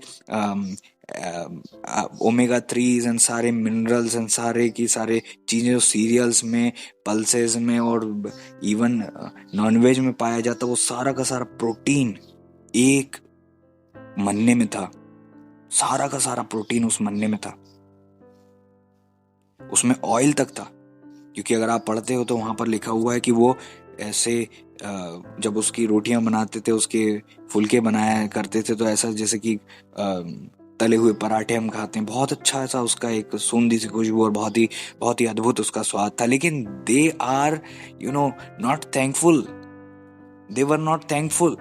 ओमेगा 3 एंड सारे मिनरल्स एंड सारे की सारे चीजें जो सीरियल्स में, पल्सेस में और इवन नॉनवेज में पाया जाता, वो सारा का सारा प्रोटीन एक मन्ने में था। सारा का सारा प्रोटीन उस मन्ने में था। उसमें ऑयल तक था, क्योंकि अगर आप पढ़ते हो तो वहां पर लिखा हुआ है कि वो ऐसे जब उसकी रोटियां बनाते थे, उसके फुलके बनाया करते थे, तो ऐसा जैसे कि तले हुए पराठे हम खाते हैं। बहुत अच्छा सा उसका एक सूंधी सी खुशबू और बहुत ही अद्भुत उसका स्वाद था। लेकिन they are not thankful. They were not thankful.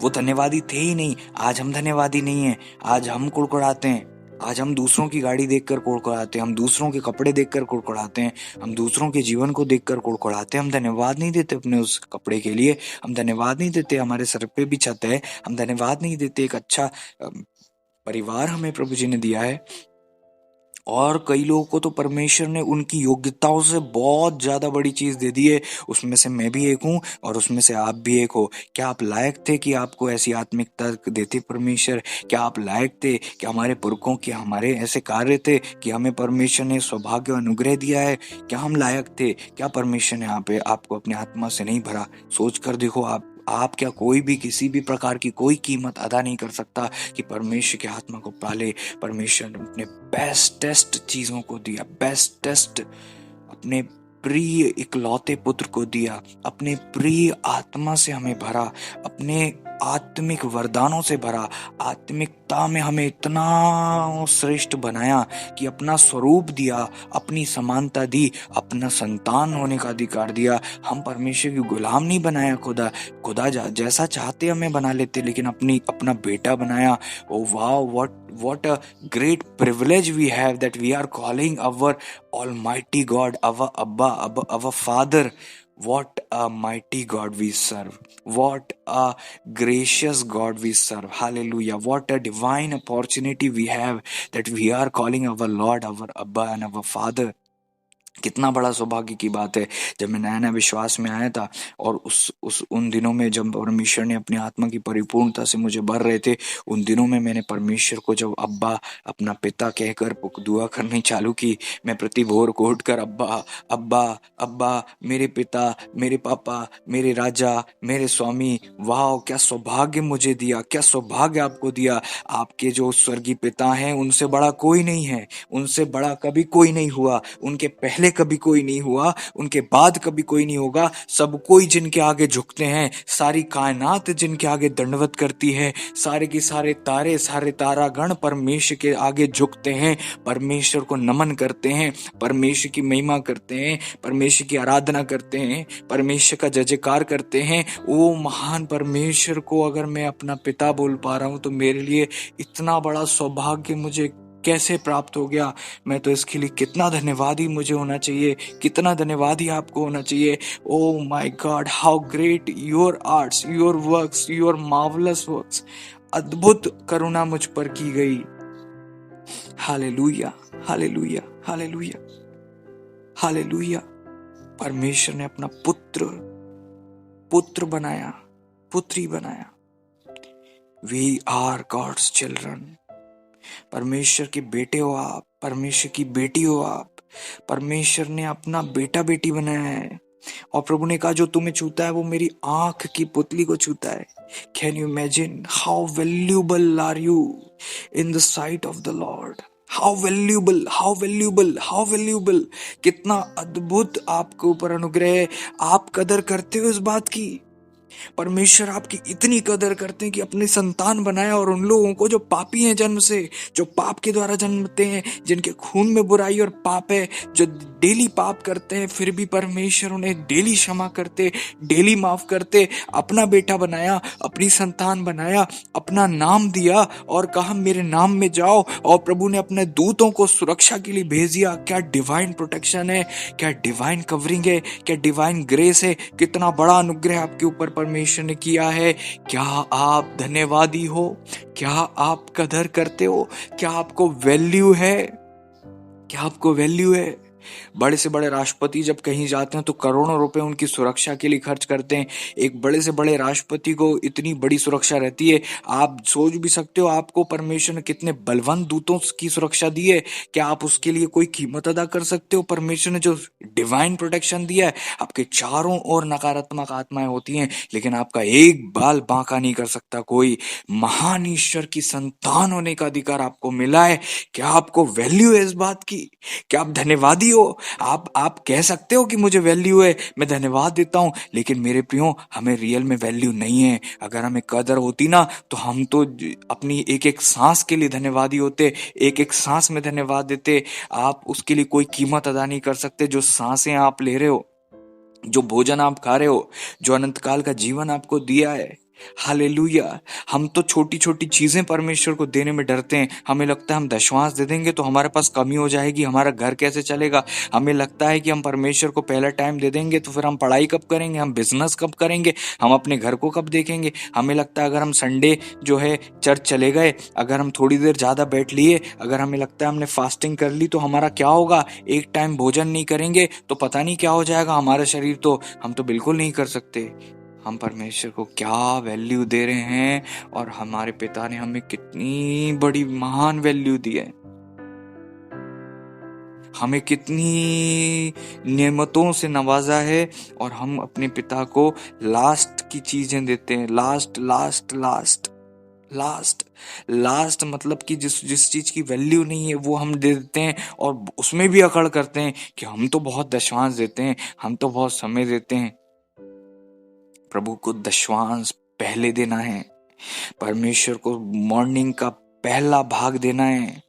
वो धन्यवादी थे ही नहीं। आज हम धन्यवादी नहीं है। आज हम कुड़कुड़ाते हैं। आज हम दूसरों की गाड़ी देखकर कुड़कुड़ाते हैं, हम दूसरों के कपड़े देखकर कुड़कुड़ाते हैं, हम दूसरों के जीवन को देखकर कुड़कुड़ाते हैं। हम धन्यवाद नहीं देते अपने उस कपड़े के लिए, हम धन्यवाद नहीं देते हमारे सर पे भी छत है, हम धन्यवाद नहीं देते एक अच्छा परिवार हमें प्रभु जी ने दिया है। और कई लोगों को तो परमेश्वर ने उनकी योग्यताओं से बहुत ज्यादा बड़ी चीज दे दी है। उसमें से मैं भी एक हूँ और उसमें से आप भी एक हो। क्या आप लायक थे कि आपको ऐसी आत्मिकता देते परमेश्वर? क्या आप लायक थे कि हमारे पुरखों के हमारे ऐसे कार्य थे कि हमें परमेश्वर ने सौभाग्य अनुग्रह दिया है? क्या हम लायक थे? क्या परमेश्वर ने यहाँ पे आपको अपने आत्मा से नहीं भरा? सोच कर देखो। आप क्या कोई भी किसी भी प्रकार की कोई कीमत अदा नहीं कर सकता कि परमेश्वर के आत्मा को पाले। परमेश्वर ने अपने बेस्टेस्ट चीजों को दिया, बेस्टेस्ट अपने प्रिय इकलौते पुत्र को दिया, अपने प्रिय आत्मा से हमें भरा, अपने आत्मिक वरदानों से भरा, आत्मिकता में हमें इतना श्रेष्ठ बनाया कि अपना स्वरूप दिया, अपनी समानता दी, अपना संतान होने का अधिकार दिया। हम परमेश्वर की गुलाम नहीं बनाया। खुदा जैसा चाहते हमें बना लेते, लेकिन अपना बेटा बनाया। Oh wow, what a great privilege we have that we are calling our almighty God our Abba, our Father. What a mighty God we serve. What a gracious God we serve. Hallelujah. What a divine opportunity we have that we are calling our Lord, our Abba and our Father. कितना बड़ा सौभाग्य की बात है। जब मैं नया नया विश्वास में आया था और उन दिनों में जब परमेश्वर ने अपनी आत्मा की परिपूर्णता से मुझे भर रहे थे, उन दिनों में मैंने परमेश्वर को जब अब्बा, अपना पिता कहकर दुआ करनी चालू की। मैं प्रति भोर को उठकर अब्बा अब्बा अब्बा, मेरे पिता, मेरे पापा, मेरे राजा, मेरे स्वामी। वाह, क्या सौभाग्य मुझे दिया, क्या सौभाग्य आपको दिया। आपके जो स्वर्गीय पिता हैं उनसे बड़ा कोई नहीं है, उनसे बड़ा कभी कोई नहीं हुआ, उनके पहले कभी कोई नहीं हुआ, उनके बाद कभी कोई नहीं होगा। सब कोई जिनके आगे झुकते हैं, सारी कायनात जिनके आगे दंडवत करती है, सारे के सारे तारे, सारे तारागण परमेश्वर के आगे झुकते हैं, परमेश्वर को नमन करते हैं, परमेश्वर की महिमा करते हैं, परमेश्वर की आराधना करते हैं, परमेश्वर का जय जयकार करते हैं। वो महान परमेश्वर को अगर मैं अपना पिता बोल पा रहा हूं तो मेरे लिए इतना बड़ा सौभाग्य मुझे कैसे प्राप्त हो गया। मैं तो इसके लिए कितना धन्यवादी मुझे होना चाहिए, कितना धन्यवादी आपको होना चाहिए। Oh my God, how great your arts, your works, your marvellous works. अद्भुत करुणा मुझ पर की गई। Hallelujah, hallelujah, hallelujah, hallelujah. परमेश्वर ने अपना पुत्र बनाया, पुत्री बनाया। We are God's children. परमेश्वर के बेटे हो आप, परमेश्वर की बेटी हो आप। परमेश्वर ने अपना बेटा बेटी बनाया है और प्रभु ने कहा जो तुम्हें छूता है वो मेरी आंख की पुतली को छूता है। Can you imagine how valuable are you in the sight of the Lord? How valuable, how valuable, how valuable. कितना अद्भुत आपके ऊपर अनुग्रह है। आप कदर करते हो इस बात की? परमेश्वर आपकी इतनी कदर करते हैं कि अपने संतान बनाया, और उन लोगों को जो पापी हैं जन्म से, जो पाप के द्वारा जन्मते हैं, जिनके खून में बुराई और पाप है, जो डेली पाप करते हैं, फिर भी परमेश्वर उन्हें डेली क्षमा करते, डेली माफ करते। अपना बेटा बनाया, अपनी संतान बनाया, अपना नाम दिया और कहा मेरे नाम में जाओ, और प्रभु ने अपने दूतों को सुरक्षा के लिए भेज दिया। क्या डिवाइन प्रोटेक्शन है, क्या डिवाइन कवरिंग है, क्या डिवाइन ग्रेस है। कितना बड़ा अनुग्रह आपके ऊपर परमेश्वर ने किया है। क्या आप धन्यवादी हो? क्या आप कदर करते हो? क्या आपको वैल्यू है? क्या आपको वैल्यू है? बड़े से बड़े राष्ट्रपति जब कहीं जाते हैं तो करोड़ों रुपए उनकी सुरक्षा के लिए खर्च करते हैं। एक बड़े से बड़े राष्ट्रपति को इतनी बड़ी सुरक्षा रहती है। आप सोच भी सकते हो आपको परमेश्वर ने कितने बलवंत दूतों की सुरक्षा दी है। क्या आप उसके लिए कोई कीमत अदा कर सकते हो? परमेश्वर ने जो डिवाइन प्रोटेक्शन दिया है, आपके चारों ओर नकारात्मक आत्माएं होती हैं, लेकिन आपका एक बाल बांका नहीं कर सकता कोई। महान ईश्वर की संतान होने का अधिकार आपको मिला है। क्या आपको वैल्यू है इस बात की? क्या आप धन्यवादी हो? आप कह सकते हो कि मुझे वैल्यू है, मैं धन्यवाद देता हूं, लेकिन मेरे प्रियो, हमें रियल में वैल्यू नहीं है। अगर हमें कदर होती ना तो हम तो अपनी एक एक सांस के लिए धन्यवादी होते, एक एक सांस में धन्यवाद देते। आप उसके लिए कोई कीमत अदा नहीं कर सकते। जो सांसें आप ले रहे हो, जो भोजन आप खा रहे हो, जो अनंत काल का जीवन आपको दिया है, हालेलुया। हम तो छोटी छोटी चीजें परमेश्वर को देने में डरते हैं। हमें लगता है हम दशवांश दे देंगे तो हमारे पास कमी हो जाएगी, हमारा घर कैसे चलेगा। हमें लगता है कि हम परमेश्वर को पहला टाइम दे देंगे तो फिर हम पढ़ाई कब करेंगे, हम बिजनेस कब करेंगे, हम अपने घर को कब देखेंगे। हमें लगता है अगर हम संडे जो है चर्च चले गए, अगर हम थोड़ी देर ज्यादा बैठ लिए, अगर हमें लगता है हमने फास्टिंग कर ली तो हमारा क्या होगा, एक टाइम भोजन नहीं करेंगे तो पता नहीं क्या हो जाएगा हमारा शरीर। तो हम तो बिल्कुल नहीं कर सकते। हम परमेश्वर को क्या वैल्यू दे रहे हैं और हमारे पिता ने हमें कितनी बड़ी महान वैल्यू दी है, हमें कितनी नेमतों से नवाजा है और हम अपने पिता को लास्ट की चीजें देते हैं। Last last last last last मतलब कि जिस जिस चीज की वैल्यू नहीं है वो हम दे देते हैं और उसमें भी अकड़ करते हैं कि हम तो बहुत दशवांश देते हैं, हम तो बहुत समय देते हैं। प्रभु को दशवांश पहले देना है, परमेश्वर को मॉर्निंग का पहला भाग देना है,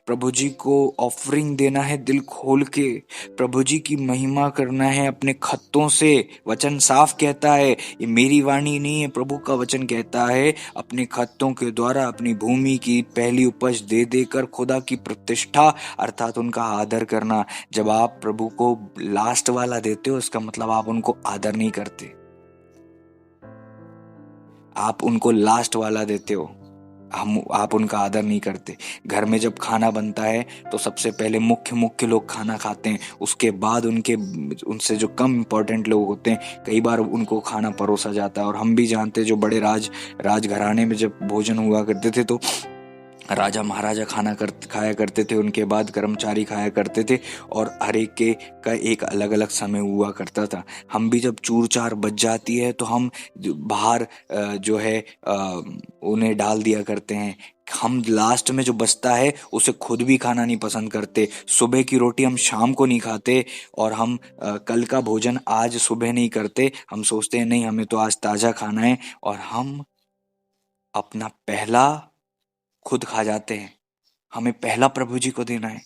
प्रभु जी को ऑफरिंग देना है दिल खोल के, प्रभु जी की महिमा करना है अपने खत्तों से। वचन साफ कहता है, ये मेरी वाणी नहीं है, प्रभु का वचन कहता है, अपने खत्तों के द्वारा अपनी भूमि की पहली उपज दे देकर खुदा की प्रतिष्ठा अर्थात उनका आदर करना। जब आप प्रभु को लास्ट वाला देते हो इसका मतलब आप उनको आदर नहीं करते, आप उनको लास्ट वाला देते हो, आप उनका आदर नहीं करते। घर में जब खाना बनता है तो सबसे पहले मुख्य मुख्य लोग खाना खाते हैं, उसके बाद उनसे जो कम इम्पोर्टेंट लोग होते हैं कई बार उनको खाना परोसा जाता है। और हम भी जानते हैं जो बड़े राजघराने में जब भोजन हुआ करते थे तो राजा महाराजा खाया करते थे, उनके बाद कर्मचारी खाया करते थे और हर एक के का एक अलग अलग समय हुआ करता था। हम भी जब चूर चार बज जाती है तो हम बाहर जो है उन्हें डाल दिया करते हैं। हम लास्ट में जो बचता है उसे खुद भी खाना नहीं पसंद करते। सुबह की रोटी हम शाम को नहीं खाते और हम कल का भोजन आज सुबह नहीं करते। हम सोचते हैं नहीं हमें तो आज ताजा खाना है और हम अपना पहला खुद खा जाते हैं। हमें पहला प्रभु जी को देना है।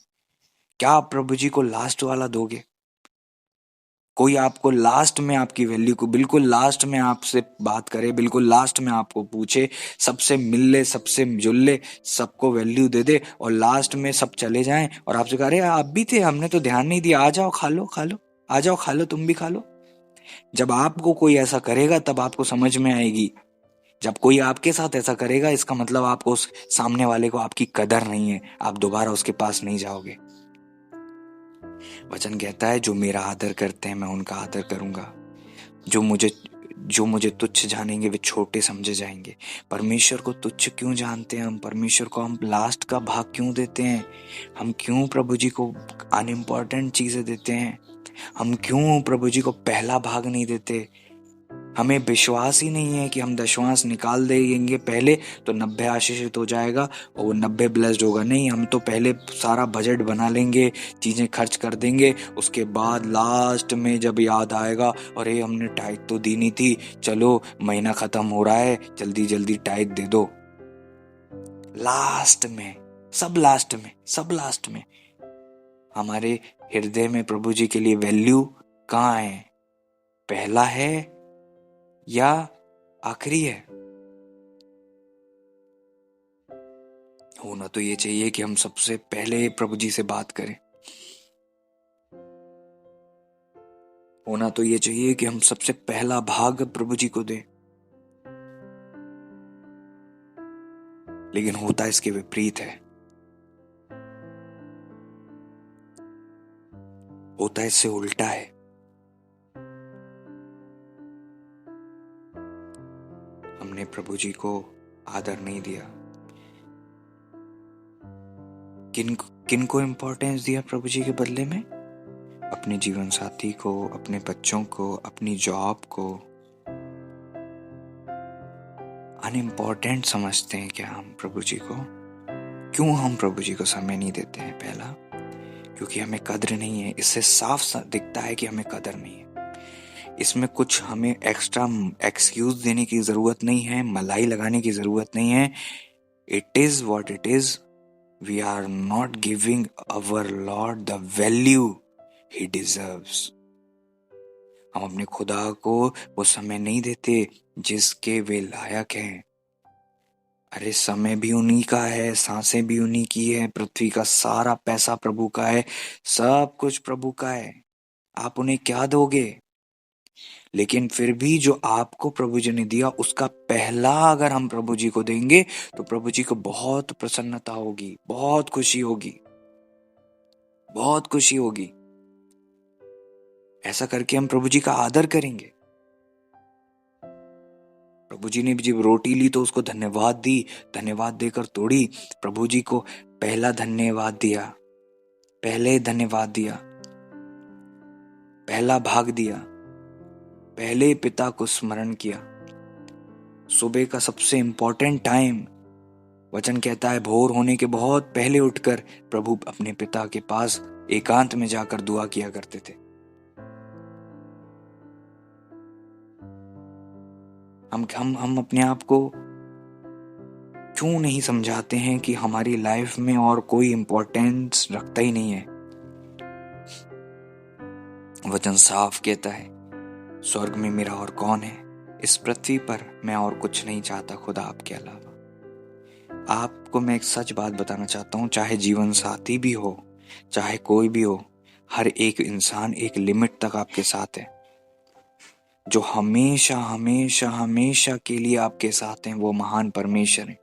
क्या आप प्रभु जी को लास्ट वाला दोगे? कोई आपको लास्ट में आपकी वैल्यू को बिल्कुल लास्ट में आपसे बात करे, बिल्कुल लास्ट में आपको पूछे, सबसे मिल ले, सबसे जुल ले, सबको वैल्यू दे दे और लास्ट में सब चले जाएं और आपसे कह रहे आप भी थे, हमने तो ध्यान नहीं दिया, आ जाओ खा लो खा लो, आ जाओ खा लो, तुम भी खा लो। जब आपको कोई ऐसा करेगा तब आपको समझ में आएगी। जब कोई आपके साथ ऐसा करेगा इसका मतलब आपको उस सामने वाले को आपकी कदर नहीं है, आप दोबारा उसके पास नहीं जाओगे। वचन कहता है जो मेरा आदर करते हैं मैं उनका आदर करूंगा, जो मुझे तुच्छ जानेंगे वे छोटे समझे जाएंगे। परमेश्वर को तुच्छ क्यों जानते हैं हम? परमेश्वर को हम लास्ट का भाग क्यों देते हैं? हम क्यों प्रभु जी को अनइम्पॉर्टेंट चीजें देते हैं? हम क्यों प्रभु जी को पहला भाग नहीं देते? हमें विश्वास ही नहीं है कि हम दशवांश निकाल देंगे पहले तो 90 आशीषित हो जाएगा और वो 90 ब्लेस्ड होगा। नहीं, हम तो पहले सारा बजट बना लेंगे, चीजें खर्च कर देंगे, उसके बाद लास्ट में जब याद आएगा अरे हमने टाइट तो दी नहीं थी, चलो महीना खत्म हो रहा है जल्दी जल्दी टाइट दे दो। लास्ट में, सब लास्ट में हमारे हृदय में प्रभु जी के लिए वैल्यू कहाँ है? पहला है या आखिरी है? होना तो ये चाहिए कि हम सबसे पहले प्रभु जी से बात करें, होना तो ये चाहिए कि हम सबसे पहला भाग प्रभु जी को दें। लेकिन होता इसके विपरीत है, होता इससे उल्टा है। हमने प्रभु जी को आदर नहीं दिया। किन को इम्पोर्टेंस दिया प्रभु जी के बदले में? अपने जीवन साथी को, अपने बच्चों को, अपनी जॉब को अनइम्पोर्टेंट समझते हैं क्या हम प्रभु जी को? क्यों हम प्रभु जी को समय नहीं देते हैं? पहला, क्योंकि हमें कद्र नहीं है। इससे साफ दिखता है कि हमें कद्र नहीं है। इसमें कुछ हमें एक्स्ट्रा एक्सक्यूज देने की जरूरत नहीं है, मलाई लगाने की जरूरत नहीं है। It is what it is. We are not giving our Lord the value he deserves. हम अपने खुदा को वो समय नहीं देते जिसके वे लायक हैं। अरे समय भी उन्हीं का है, सांसें भी उन्हीं की है, पृथ्वी का सारा पैसा प्रभु का है, सब कुछ प्रभु का है। आप उन्हें क्या दोगे? लेकिन फिर भी जो आपको प्रभु जी ने दिया उसका पहला अगर हम प्रभु जी को देंगे तो प्रभु जी को बहुत प्रसन्नता होगी, बहुत खुशी होगी, बहुत खुशी होगी। ऐसा करके हम प्रभु जी का आदर करेंगे। प्रभु जी ने जब रोटी ली तो उसको धन्यवाद दी, धन्यवाद देकर तोड़ी, प्रभु जी को पहला धन्यवाद दिया, पहले धन्यवाद दिया, पहला भाग दिया, पहले पिता को स्मरण किया। सुबह का सबसे इंपॉर्टेंट टाइम, वचन कहता है भोर होने के बहुत पहले उठकर प्रभु अपने पिता के पास एकांत में जाकर दुआ किया करते थे। हम अपने आप को क्यों नहीं समझाते हैं कि हमारी लाइफ में और कोई इंपॉर्टेंस रखता ही नहीं है। वचन साफ कहता है स्वर्ग में मेरा और कौन है, इस पृथ्वी पर मैं और कुछ नहीं चाहता खुदा आपके अलावा। आपको मैं एक सच बात बताना चाहता हूँ, चाहे जीवन साथी भी हो, चाहे कोई भी हो, हर एक इंसान एक लिमिट तक आपके साथ है। जो हमेशा हमेशा हमेशा के लिए आपके साथ हैं वो महान परमेश्वर है।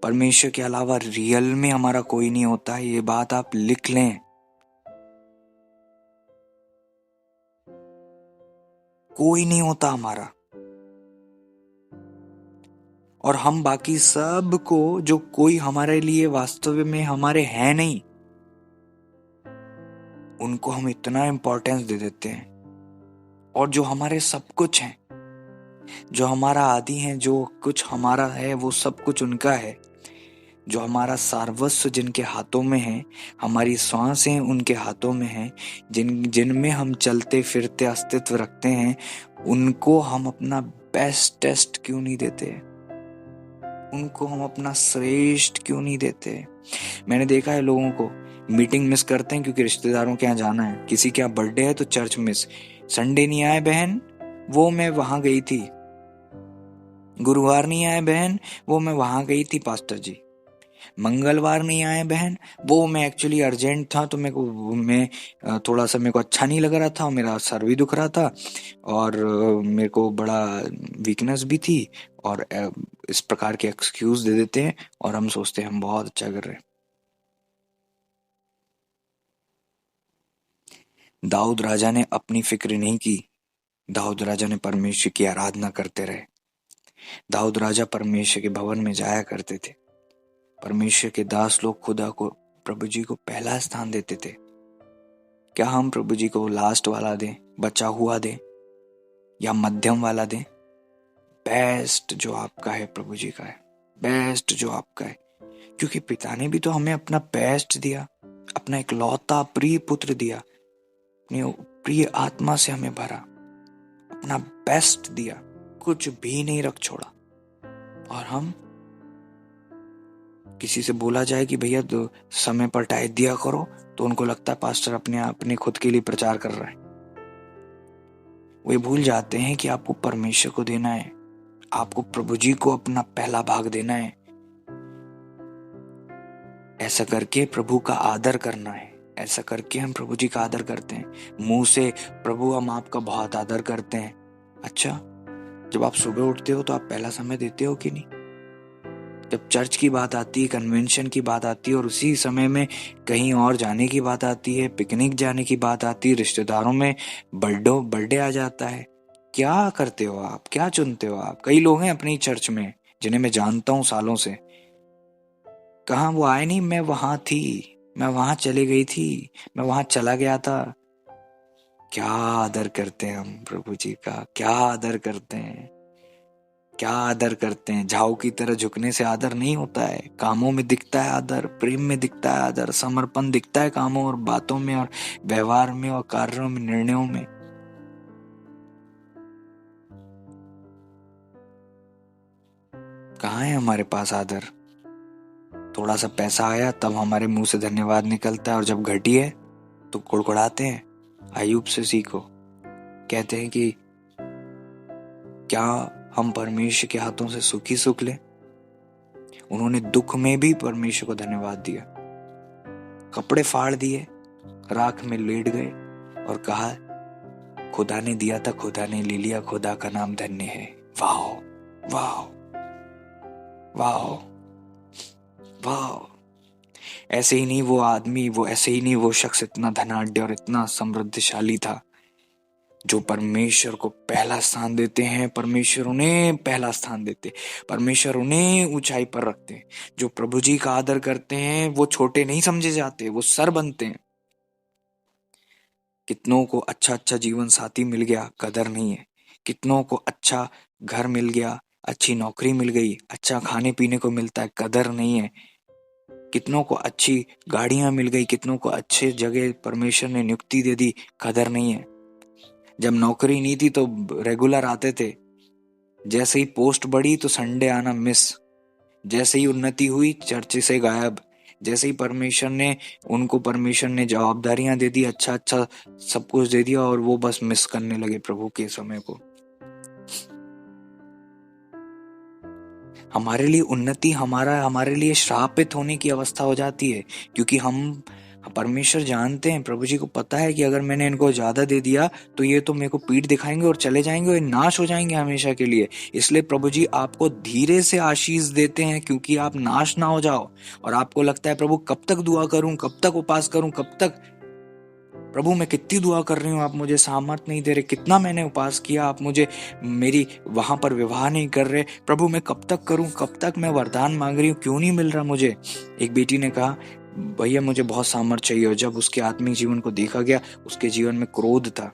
परमेश्वर के अलावा रियल में हमारा कोई नहीं होता है, ये बात आप लिख लें। कोई नहीं होता हमारा। और हम बाकी सब को, जो कोई हमारे लिए वास्तव में हमारे हैं नहीं, उनको हम इतना इंपॉर्टेंस दे देते हैं। और जो हमारे सब कुछ हैं, जो हमारा आदि है, जो कुछ हमारा है वो सब कुछ उनका है। जो हमारा सर्वस्व जिनके हाथों में है, हमारी सांसें उनके हाथों में है, जिनमें हम चलते फिरते अस्तित्व रखते हैं, उनको हम अपना बेस्ट टेस्ट क्यों नहीं देते? उनको हम अपना श्रेष्ठ क्यों नहीं देते? मैंने देखा है लोगों को मीटिंग मिस करते हैं क्योंकि रिश्तेदारों के यहाँ जाना है, किसी के यहाँ बर्थडे है तो चर्च मिस, संडे नहीं आए बहन वो मैं वहां गई थी, गुरुवार नहीं आए बहन वो मैं वहां गई थी पास्टर जी, मंगलवार नहीं आए बहन वो मैं एक्चुअली अर्जेंट था तो मैं थोड़ा सा मेरे को अच्छा नहीं लग रहा था, मेरा सर भी दुख रहा था और मेरे को बड़ा वीकनेस भी थी। और इस प्रकार के एक्सक्यूज दे देते हैं और हम सोचते हैं हम बहुत अच्छा कर रहे हैं। दाऊद राजा ने अपनी फिक्र नहीं की, दाऊद राजा ने परमेश्वर की आराधना करते रहे। दाऊद राजा परमेश्वर के भवन में जाया करते थे। परमेश्वर के दास लोग खुदा को, प्रभु जी को पहला स्थान देते थे। क्या हम प्रभु जी को लास्ट वाला दें, बचा हुआ दें या मध्यम वाला दें? बेस्ट जो आपका है प्रभु जी का है, बेस्ट जो आपका है, क्योंकि पिता ने भी तो हमें अपना बेस्ट दिया, अपना इकलौता प्रिय पुत्र दिया, अपनी प्रिय आत्मा से हमें भरा, अपना बेस्ट दिया, कुछ भी नहीं रख छोड़ा। और हम किसी से बोला जाए कि भैया तो समय पर टाइट दिया करो तो उनको लगता है पास्टर अपने खुद के लिए प्रचार कर रहा है। वे भूल जाते हैं कि आपको परमेश्वर को देना है, आपको प्रभु जी को अपना पहला भाग देना है। ऐसा करके प्रभु का आदर करना है, ऐसा करके हम प्रभु जी का आदर करते हैं। मुंह से प्रभु हम आपका बहुत आदर करते हैं। अच्छा, जब आप सुबह उठते हो तो आप पहला समय देते हो कि नहीं? जब चर्च की बात आती है, कन्वेंशन की बात आती है और उसी समय में कहीं और जाने की बात आती है, पिकनिक जाने की बात आती है, रिश्तेदारों में बर्थडे आ जाता है, क्या करते हो आप? क्या चुनते हो आप? कई लोग हैं अपनी चर्च में जिन्हें मैं जानता हूं सालों से, कहाँ वो आए नहीं, मैं वहां थी, मैं वहां चली गई थी, मैं वहां चला गया था। क्या आदर करते हैं हम प्रभु जी का, क्या आदर करते हैं, क्या आदर करते हैं। झाऊ की तरह झुकने से आदर नहीं होता है। कामों में दिखता है आदर, प्रेम में दिखता है आदर, समर्पण दिखता है कामों और बातों में और व्यवहार में और कार्यों में, निर्णयों में। कहाँ है हमारे पास आदर? थोड़ा सा पैसा आया तब हमारे मुंह से धन्यवाद निकलता है और जब घटी है तो कुड़कुड़ाते हैं। अय्यूब से सीखो, कहते हैं कि क्या हम परमेश्वर के हाथों से सुखी सुख लें? उन्होंने दुख में भी परमेश्वर को धन्यवाद दिया, कपड़े फाड़ दिए, राख में लेट गए और कहा खुदा ने दिया था, खुदा ने ले लिया, खुदा का नाम धन्य है। वाह वाह वाह वाह। ऐसे ही नहीं वो आदमी, ऐसे ही नहीं वो शख्स इतना धनाढ्य और इतना समृद्धशाली था जो परमेश्वर को पहला स्थान देते हैं। परमेश्वर उन्हें पहला स्थान देते, परमेश्वर उन्हें ऊंचाई पर रखते हैं। जो प्रभु जी का आदर करते हैं वो छोटे नहीं समझे जाते, वो सर बनते हैं। कितनों को अच्छा अच्छा जीवन साथी मिल गया, कदर नहीं है। कितनों को अच्छा घर मिल गया, अच्छी नौकरी मिल गई, अच्छा खाने पीने को मिलता है, कदर नहीं है। कितनों को अच्छी गाड़ियां मिल गई, कितनों को अच्छे जगह परमेश्वर ने नियुक्ति दे दी, कदर नहीं है। जब नौकरी नहीं थी तो रेगुलर आते थे, जैसे ही पोस्ट बढ़ी तो संडे आना मिस, जैसे ही उन्नति हुई चर्च से गायब, जैसे ही परमेश्वर ने जवाबदारियां दे दी, अच्छा अच्छा सब कुछ दे दिया और वो बस मिस करने लगे प्रभु के समय को। हमारे लिए उन्नति हमारे लिए श्रापित होने की अवस्था हो जाती है, क्योंकि हम परमेश्वर जानते हैं, प्रभु जी को पता है कि अगर मैंने इनको ज्यादा दे दिया तो ये तो मेरे को पीठ दिखाएंगे और चले जाएंगे और ये नाश हो जाएंगे हमेशा के लिए। इसलिए प्रभु जी आपको धीरे से आशीष देते हैं, क्योंकि आप नाश ना हो जाओ। और आपको लगता है प्रभु कब तक दुआ करूं, कब तक उपास करूं, कब तक, प्रभु मैं कितनी दुआ कर रही हूँ, आप मुझे सामर्थ नहीं दे रहे, कितना मैंने उपास किया, आप मुझे मेरी वहां पर विवाह नहीं कर रहे, प्रभु मैं कब तक करूं, कब तक मैं वरदान मांग रही हूँ, क्यों नहीं मिल रहा मुझे। एक बेटी ने कहा भैया मुझे बहुत सामर्थ चाहिए, और जब उसके आत्मिक जीवन को देखा गया उसके जीवन में क्रोध था।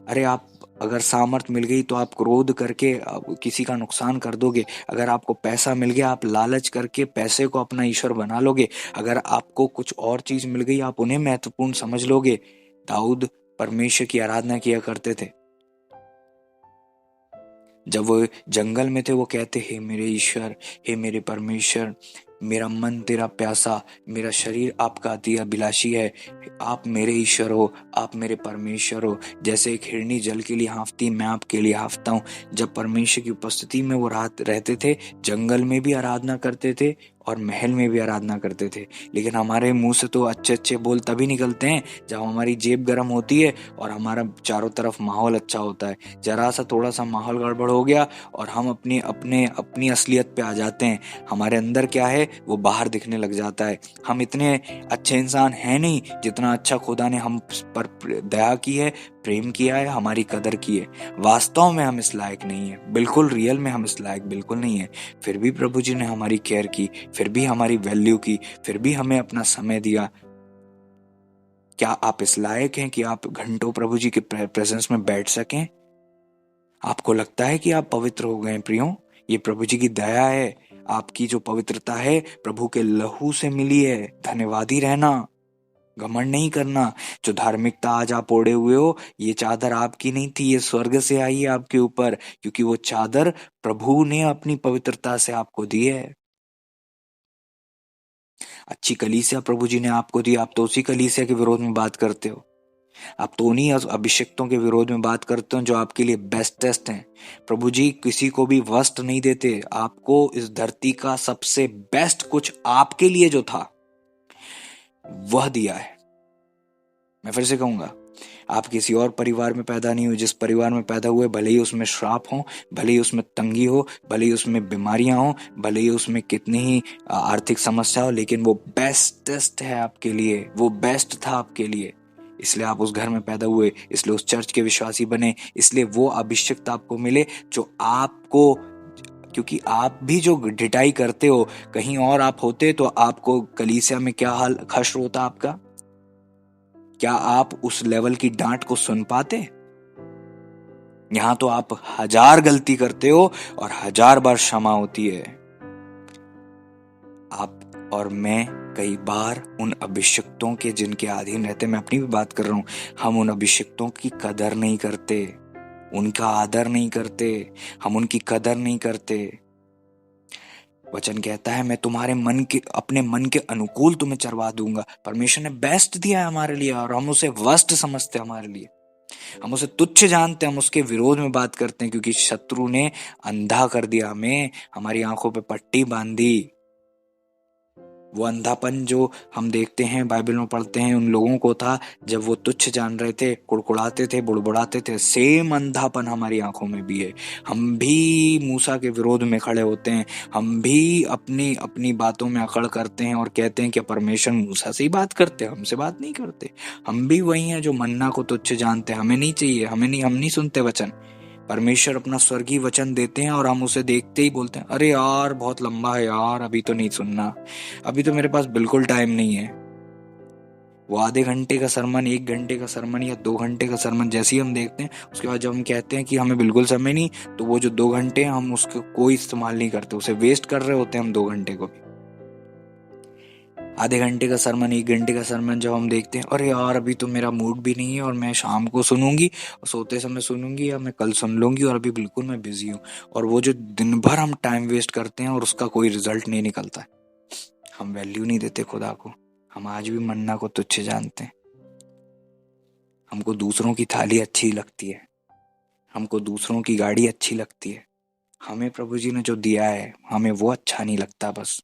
अरे आप अगर सामर्थ मिल गई तो आप क्रोध करके किसी का नुकसान कर दोगे। अगर आपको पैसा मिल गया आप लालच करके पैसे को अपना ईश्वर बना लोगे। अगर आपको कुछ और चीज मिल गई आप उन्हें महत्वपूर्ण समझ लोगे। दाऊद परमेश्वर की आराधना किया करते थे। जब वो जंगल में थे वो कहते हे मेरे ईश्वर, हे मेरे परमेश्वर, मेरा मन तेरा प्यासा, मेरा शरीर आपका अति अभिलाषी है, आप मेरे ईश्वर हो, आप मेरे परमेश्वर हो। जैसे एक हिरनी जल के लिए हाँफती, मैं आपके लिए हाँफता हूँ। जब परमेश्वर की उपस्थिति में वो रात रहते थे, जंगल में भी आराधना करते थे और महल में भी आराधना करते थे। लेकिन हमारे मुंह से तो अच्छे अच्छे बोल तभी निकलते हैं जब हमारी जेब गर्म होती है और हमारा चारों तरफ माहौल अच्छा होता है। जरा सा थोड़ा सा माहौल गड़बड़ हो गया और हम अपनी असलियत पे आ जाते हैं। हमारे अंदर क्या है वो बाहर दिखने लग जाता है। हम इतने अच्छे इंसान हैं नहीं जितना अच्छा खुदा ने हम पर दया की है, प्रेम किया है, हमारी कदर की है। वास्तव में हम इस लायक नहीं है, बिल्कुल रियल में हम इस लायक बिल्कुल नहीं है। फिर भी प्रभु जी ने हमारी केयर की, फिर भी हमारी वैल्यू की, फिर भी हमें अपना समय दिया। क्या आप इस लायक हैं कि आप घंटों प्रभु जी के प्रेजेंस में बैठ सकें? आपको लगता है कि आप पवित्र हो गए प्रियो? ये प्रभु जी की दया है। आपकी जो पवित्रता है प्रभु के लहू से मिली है। धन्यवादी रहना, घमंड नहीं करना। जो धार्मिकता आज आप ओढ़े हुए हो, ये चादर आपकी नहीं थी, ये स्वर्ग से आई है आपके ऊपर, क्योंकि वो चादर प्रभु ने अपनी पवित्रता से आपको दी है। अच्छी कलीसिया प्रभु जी ने आपको दी, आप तो उसी कलीसिया के विरोध में बात करते हो। आप तो उन्हीं अभिषिक्तों के विरोध में बात करते हो जो आपके लिए बेस्टेस्ट हैं। प्रभु जी किसी को भी वस्ट नहीं देते। आपको इस धरती का सबसे बेस्ट कुछ आपके लिए जो था वह दिया है। मैं फिर से कहूंगा, आप किसी और परिवार में पैदा नहीं हुए। जिस परिवार में पैदा हुए, भले ही उसमें श्राप हो, भले ही उसमें तंगी हो, भले ही उसमें बीमारियां हो, भले ही उसमें कितनी ही आर्थिक समस्या हो, लेकिन वो बेस्टेस्ट है आपके लिए, वो बेस्ट था आपके लिए। इसलिए आप उस घर में पैदा हुए, इसलिए उस चर्च के विश्वासी बने, इसलिए वो अभिषेक आपको मिले जो आपको, क्योंकि आप भी जो ढिठाई करते हो, कहीं और आप होते तो आपको कलीसिया में क्या हाल खश्र होता आपका? क्या आप उस लेवल की डांट को सुन पाते? यहां तो आप 1000 गलती करते हो और 1000 बार क्षमा होती है। आप और मैं कई बार उन अभिषिक्तों के जिनके अधीन रहते, मैं अपनी भी बात कर रहा हूं, हम उन अभिषिक्तों की कदर नहीं करते, उनका आदर नहीं करते, हम उनकी कदर नहीं करते। वचन कहता है मैं तुम्हारे अपने मन के अनुकूल तुम्हें चरवा दूंगा। परमेश्वर ने बेस्ट दिया है हमारे लिए और हम उसे वर्स्ट समझते हैं हमारे लिए। हम उसे तुच्छ जानते हैं, हम उसके विरोध में बात करते हैं, क्योंकि शत्रु ने अंधा कर दिया हमें, हमारी आंखों पे पट्टी बांधी। वो अंधापन जो हम देखते हैं, बाइबल में पढ़ते हैं, उन लोगों को था जब वो तुच्छ जान रहे थे, कुड़कुड़ाते थे, बुड़बुड़ाते थे। सेम अंधापन हमारी आंखों में भी है। हम भी मूसा के विरोध में खड़े होते हैं, हम भी अपनी अपनी बातों में अकड़ करते हैं और कहते हैं कि परमेश्वर मूसा से ही बात करते हैं, हमसे बात नहीं करते। हम भी वही हैं जो मन्ना को तुच्छ जानते हैं, हमें नहीं चाहिए, हम नहीं सुनते वचन। परमेश्वर अपना स्वर्गीय वचन देते हैं और हम उसे देखते ही बोलते हैं, अरे यार बहुत लंबा है यार, अभी तो नहीं सुनना, अभी तो मेरे पास बिल्कुल टाइम नहीं है। वो आधे घंटे का सरमन, 1 घंटे का सरमन या 2 घंटे का सरमन जैसे ही हम देखते हैं, उसके बाद जब हम कहते हैं कि हमें बिल्कुल समय नहीं, तो वो जो 2 घंटे हैं हम उसको कोई इस्तेमाल नहीं करते, उसे वेस्ट कर रहे होते हैं हम 2 घंटे को भी। आधे घंटे का सरमन, 1 घंटे का सरमन जब हम देखते हैं, अरे यार अभी तो मेरा मूड भी नहीं है और मैं शाम को सुनूंगी और सोते समय सुनूंगी या मैं कल सुन लूंगी और अभी बिल्कुल मैं बिजी हूँ। और वो जो दिन भर हम टाइम वेस्ट करते हैं और उसका कोई रिजल्ट नहीं निकलता है। हम वैल्यू नहीं देते खुदा को, हम आज भी मन्ना को तुच्छ जानते हैं। हमको दूसरों की थाली अच्छी लगती है, हमको दूसरों की गाड़ी अच्छी लगती है, हमें प्रभु जी ने जो दिया है हमें वो अच्छा नहीं लगता बस।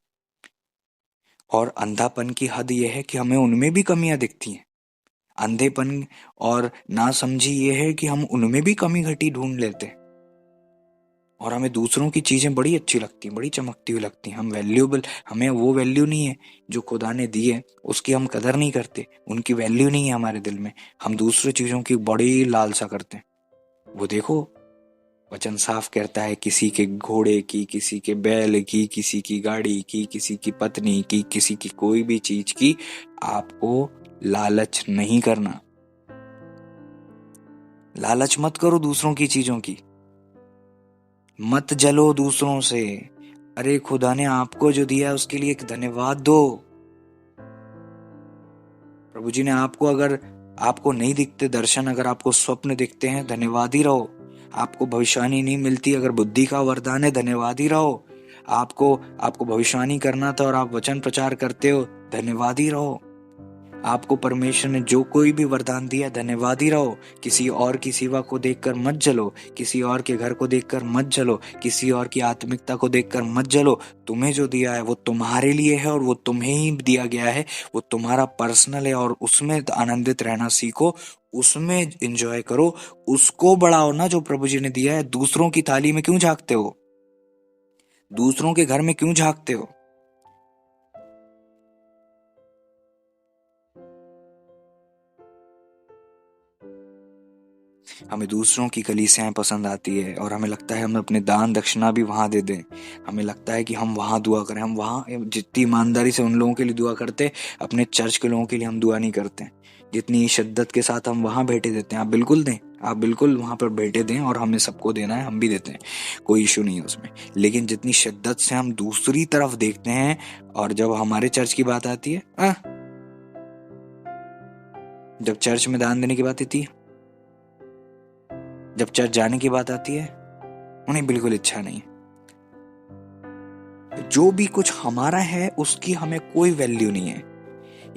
और अंधापन की हद यह है कि हमें उनमें भी कमियां दिखती हैं। अंधेपन और नासमझी ये है कि हम उनमें भी कमी घटी ढूंढ लेते हैं और हमें दूसरों की चीजें बड़ी अच्छी लगती, बड़ी चमकती हुई लगती। हम वैल्यूएबल, हमें वो वैल्यू नहीं है जो खुदा ने दी है, उसकी हम कदर नहीं करते, उनकी वैल्यू नहीं है हमारे दिल में। हम दूसरी चीजों की बड़ी लालसा करते हैं। वो देखो, वचन साफ कहता है, किसी के घोड़े की, किसी के बैल की, किसी की गाड़ी की, किसी की पत्नी की, किसी की कोई भी चीज की आपको लालच नहीं करना। लालच मत करो दूसरों की चीजों की, मत जलो दूसरों से। अरे खुदा ने आपको जो दिया उसके लिए एक धन्यवाद दो। प्रभु जी ने आपको, अगर आपको नहीं दिखते दर्शन, अगर आपको स्वप्न दिखते हैं, धन्यवादी रहो। आपको भविष्यवाणी नहीं मिलती, अगर बुद्धि का वरदान है, धन्यवादी रहो। आपको भविष्यवाणी करना था और आप वचन प्रचार करते हो, धन्यवादी रहो। आपको परमेश्वर ने जो कोई भी वरदान दिया, धन्यवादी रहो। किसी और की सेवा को देखकर मत जलो, किसी और के घर को देखकर मत जलो, किसी और की आत्मिकता को देखकर मत जलो। तुम्हें जो दिया है वो तुम्हारे लिए है और वो तुम्हें ही दिया गया है, वो तुम्हारा पर्सनल है और उसमें आनंदित रहना सीखो, उसमें एंजॉय करो, उसको बढ़ाओ ना जो प्रभु जी ने दिया है। दूसरों की थाली में क्यों झांकते हो? दूसरों के घर में क्यों झांकते हो? हमें दूसरों की कलीसियाएं पसंद आती है और हमें लगता है हम अपने दान दक्षिणा भी वहां दे दें। हमें लगता है कि हम वहां दुआ करें, हम वहां जितनी ईमानदारी से उन लोगों के लिए दुआ करते, अपने चर्च के लोगों के लिए हम दुआ नहीं करते। जितनी शिद्दत के साथ हम वहां भेंटे देते हैं, आप बिल्कुल दें, आप बिल्कुल वहां पर भेंटे दें और हमें सबको देना है, हम भी देते हैं, कोई इशू नहीं है उसमें। लेकिन जितनी शिद्दत से हम दूसरी तरफ देखते हैं और जब हमारे चर्च की बात आती है, जब चर्च में दान देने की बात आती है, जब चर्च जाने की बात आती है, उन्हें बिल्कुल इच्छा नहीं। जो भी कुछ हमारा है उसकी हमें कोई वैल्यू नहीं है।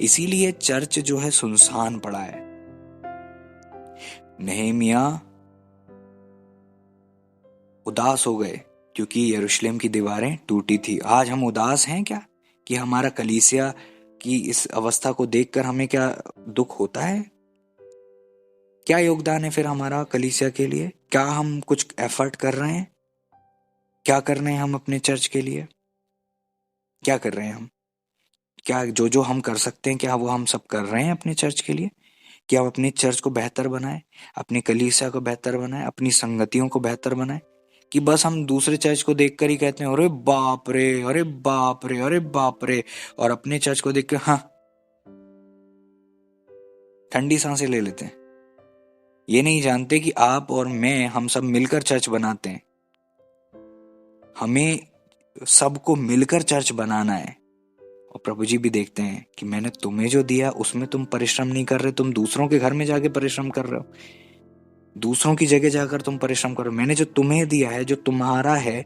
इसीलिए चर्च जो है सुनसान पड़ा है। नेहेमिया उदास हो गए क्योंकि यरूशलेम की दीवारें टूटी थी। आज हम उदास हैं क्या कि हमारा कलीसिया की इस अवस्था को देखकर हमें क्या दुख होता है? क्या योगदान है फिर हमारा कलीसिया के लिए? क्या हम कुछ एफर्ट कर रहे हैं? क्या कर रहे हैं हम अपने चर्च के लिए? क्या कर रहे हैं हम? क्या जो हम कर सकते हैं, क्या वो हम सब कर रहे हैं अपने चर्च के लिए? कि हम अपने चर्च को बेहतर बनाएं, अपनी कलीसिया को बेहतर बनाएं, अपनी संगतियों को बेहतर बनाएं? कि बस हम दूसरे चर्च को देखकर ही कहते हैं, अरे बाप रे, अरे बाप रे, अरे बाप रे, और अपने चर्च को देखकर हाँ ठंडी सांसें ले लेते हैं। ये नहीं जानते कि आप और मैं, हम सब मिलकर चर्च बनाते हैं। हमें सबको मिलकर चर्च बनाना है। और प्रभु जी भी देखते हैं कि मैंने तुम्हें जो दिया उसमें तुम परिश्रम नहीं कर रहे, तुम दूसरों के घर में जाके परिश्रम कर रहे हो, दूसरों की जगह जाकर तुम परिश्रम करो। मैंने जो तुम्हें दिया है, जो तुम्हारा है,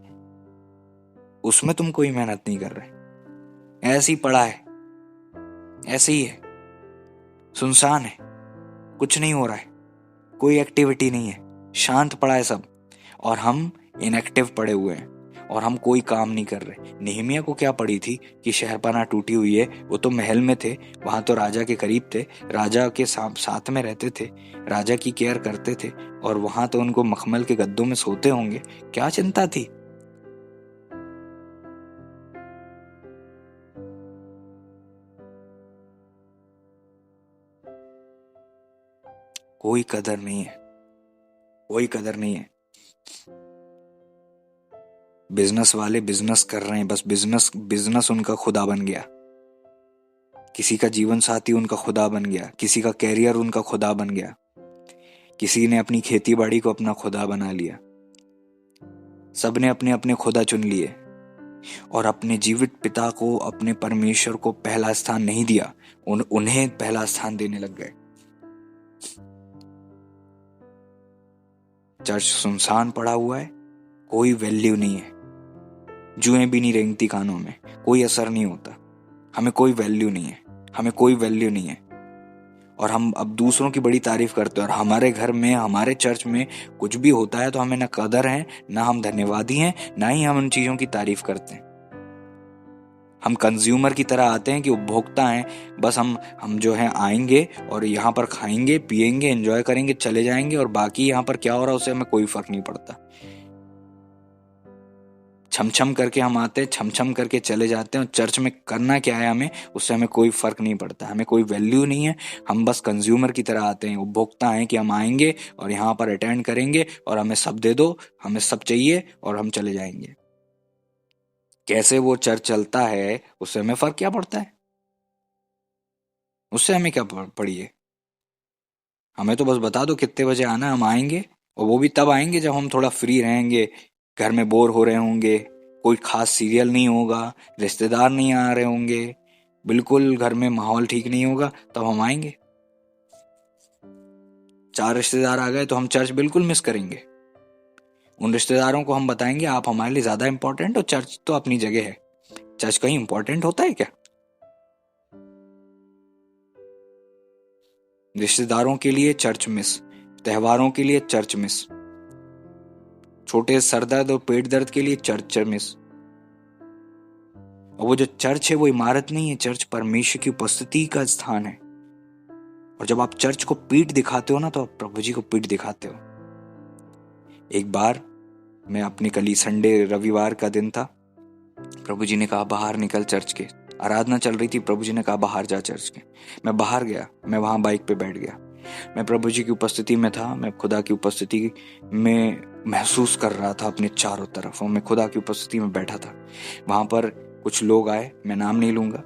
उसमें तुम कोई मेहनत नहीं कर रहे। ऐसे ही पड़ा है, ऐसे ही है, सुनसान है, कुछ नहीं हो रहा है, कोई एक्टिविटी नहीं है, शांत पड़ा है सब, और हम इनएक्टिव पड़े हुए हैं और हम कोई काम नहीं कर रहे। नेहमिया को क्या पड़ी थी कि शहरपनाह टूटी हुई है, वो तो महल में थे, वहां तो राजा के करीब थे, राजा के साथ में रहते थे, राजा की केयर करते थे, और वहां तो उनको मखमल के गद्दों में सोते होंगे, क्या चिंता थी। कोई कदर नहीं है, कोई कदर नहीं है। बिजनेस वाले बिजनेस कर रहे हैं, बस बिजनेस बिजनेस उनका खुदा बन गया। किसी का जीवन साथी उनका खुदा बन गया, किसी का कैरियर उनका खुदा बन गया, किसी ने अपनी खेती बाड़ी को अपना खुदा बना लिया। सबने अपने अपने खुदा चुन लिए और अपने जीवित पिता को, अपने परमेश्वर को पहला स्थान नहीं दिया, उन्हें पहला स्थान देने लग गए। चर्च सुनसान पड़ा हुआ है, कोई वैल्यू नहीं है, जुएं भी नहीं रेंगती कानों में, कोई असर नहीं होता, हमें कोई वैल्यू नहीं है, हमें कोई वैल्यू नहीं है। और हम अब दूसरों की बड़ी तारीफ करते हैं, और हमारे घर में, हमारे चर्च में कुछ भी होता है तो हमें ना कदर है, ना हम धन्यवादी हैं, ना ही हम उन चीजों की तारीफ करते हैं। हम कंज्यूमर की तरह आते हैं कि उपभोक्ता हैं, बस हम जो है आएंगे और यहाँ पर खाएंगे, पिएंगे, एंजॉय करेंगे, चले जाएंगे, और बाकी यहाँ पर क्या हो रहा है उससे हमें कोई फर्क नहीं पड़ता। छम करके हम आते हैं, छम करके चले जाते हैं, और चर्च में करना क्या है हमें, उससे हमें कोई फर्क नहीं पड़ता, हमें कोई वैल्यू नहीं है। हम बस कंज्यूमर की तरह आते हैं, उपभोक्ता हैं कि हम आएंगे और यहाँ पर अटेंड करेंगे और हमें सब दे दो, हमें सब चाहिए और हम चले जाएंगे। कैसे वो चर्च चलता है उससे हमें फर्क क्या पड़ता है, उससे हमें क्या पड़ी है। हमें तो बस बता दो कितने बजे आना, हम आएंगे, और वो भी तब आएंगे जब हम थोड़ा फ्री रहेंगे, घर में बोर हो रहे होंगे, कोई खास सीरियल नहीं होगा, रिश्तेदार नहीं आ रहे होंगे, बिल्कुल घर में माहौल ठीक नहीं होगा, तब हम आएंगे। 4 रिश्तेदार आ गए तो हम चर्च बिल्कुल मिस करेंगे। उन रिश्तेदारों को हम बताएंगे आप हमारे लिए ज्यादा इंपॉर्टेंट, और चर्च तो अपनी जगह है। चर्च कहीं इंपॉर्टेंट होता है क्या? रिश्तेदारों के लिए चर्च मिस, त्योहारों के लिए चर्च मिस, छोटे सरदर्द और पेट दर्द के लिए चर्च मिस। और वो जो चर्च है वो इमारत नहीं है, चर्च परमेश्वर की उपस्थिति का स्थान है। और जब आप चर्च को पीठ दिखाते हो ना, तो आप प्रभु जी को पीठ दिखाते हो। एक बार मैं अपने कली संडे, रविवार का दिन था, प्रभु जी ने कहा बाहर निकल, चर्च के आराधना चल रही थी, प्रभु जी ने कहा बाहर जा चर्च के। मैं बाहर गया, मैं वहां बाइक पे बैठ गया, मैं प्रभु जी की उपस्थिति में था, मैं खुदा की उपस्थिति में महसूस कर रहा था अपने चारों तरफ, और मैं खुदा की उपस्थिति में बैठा था। वहां पर कुछ लोग आए, मैं नाम नहीं लूंगा,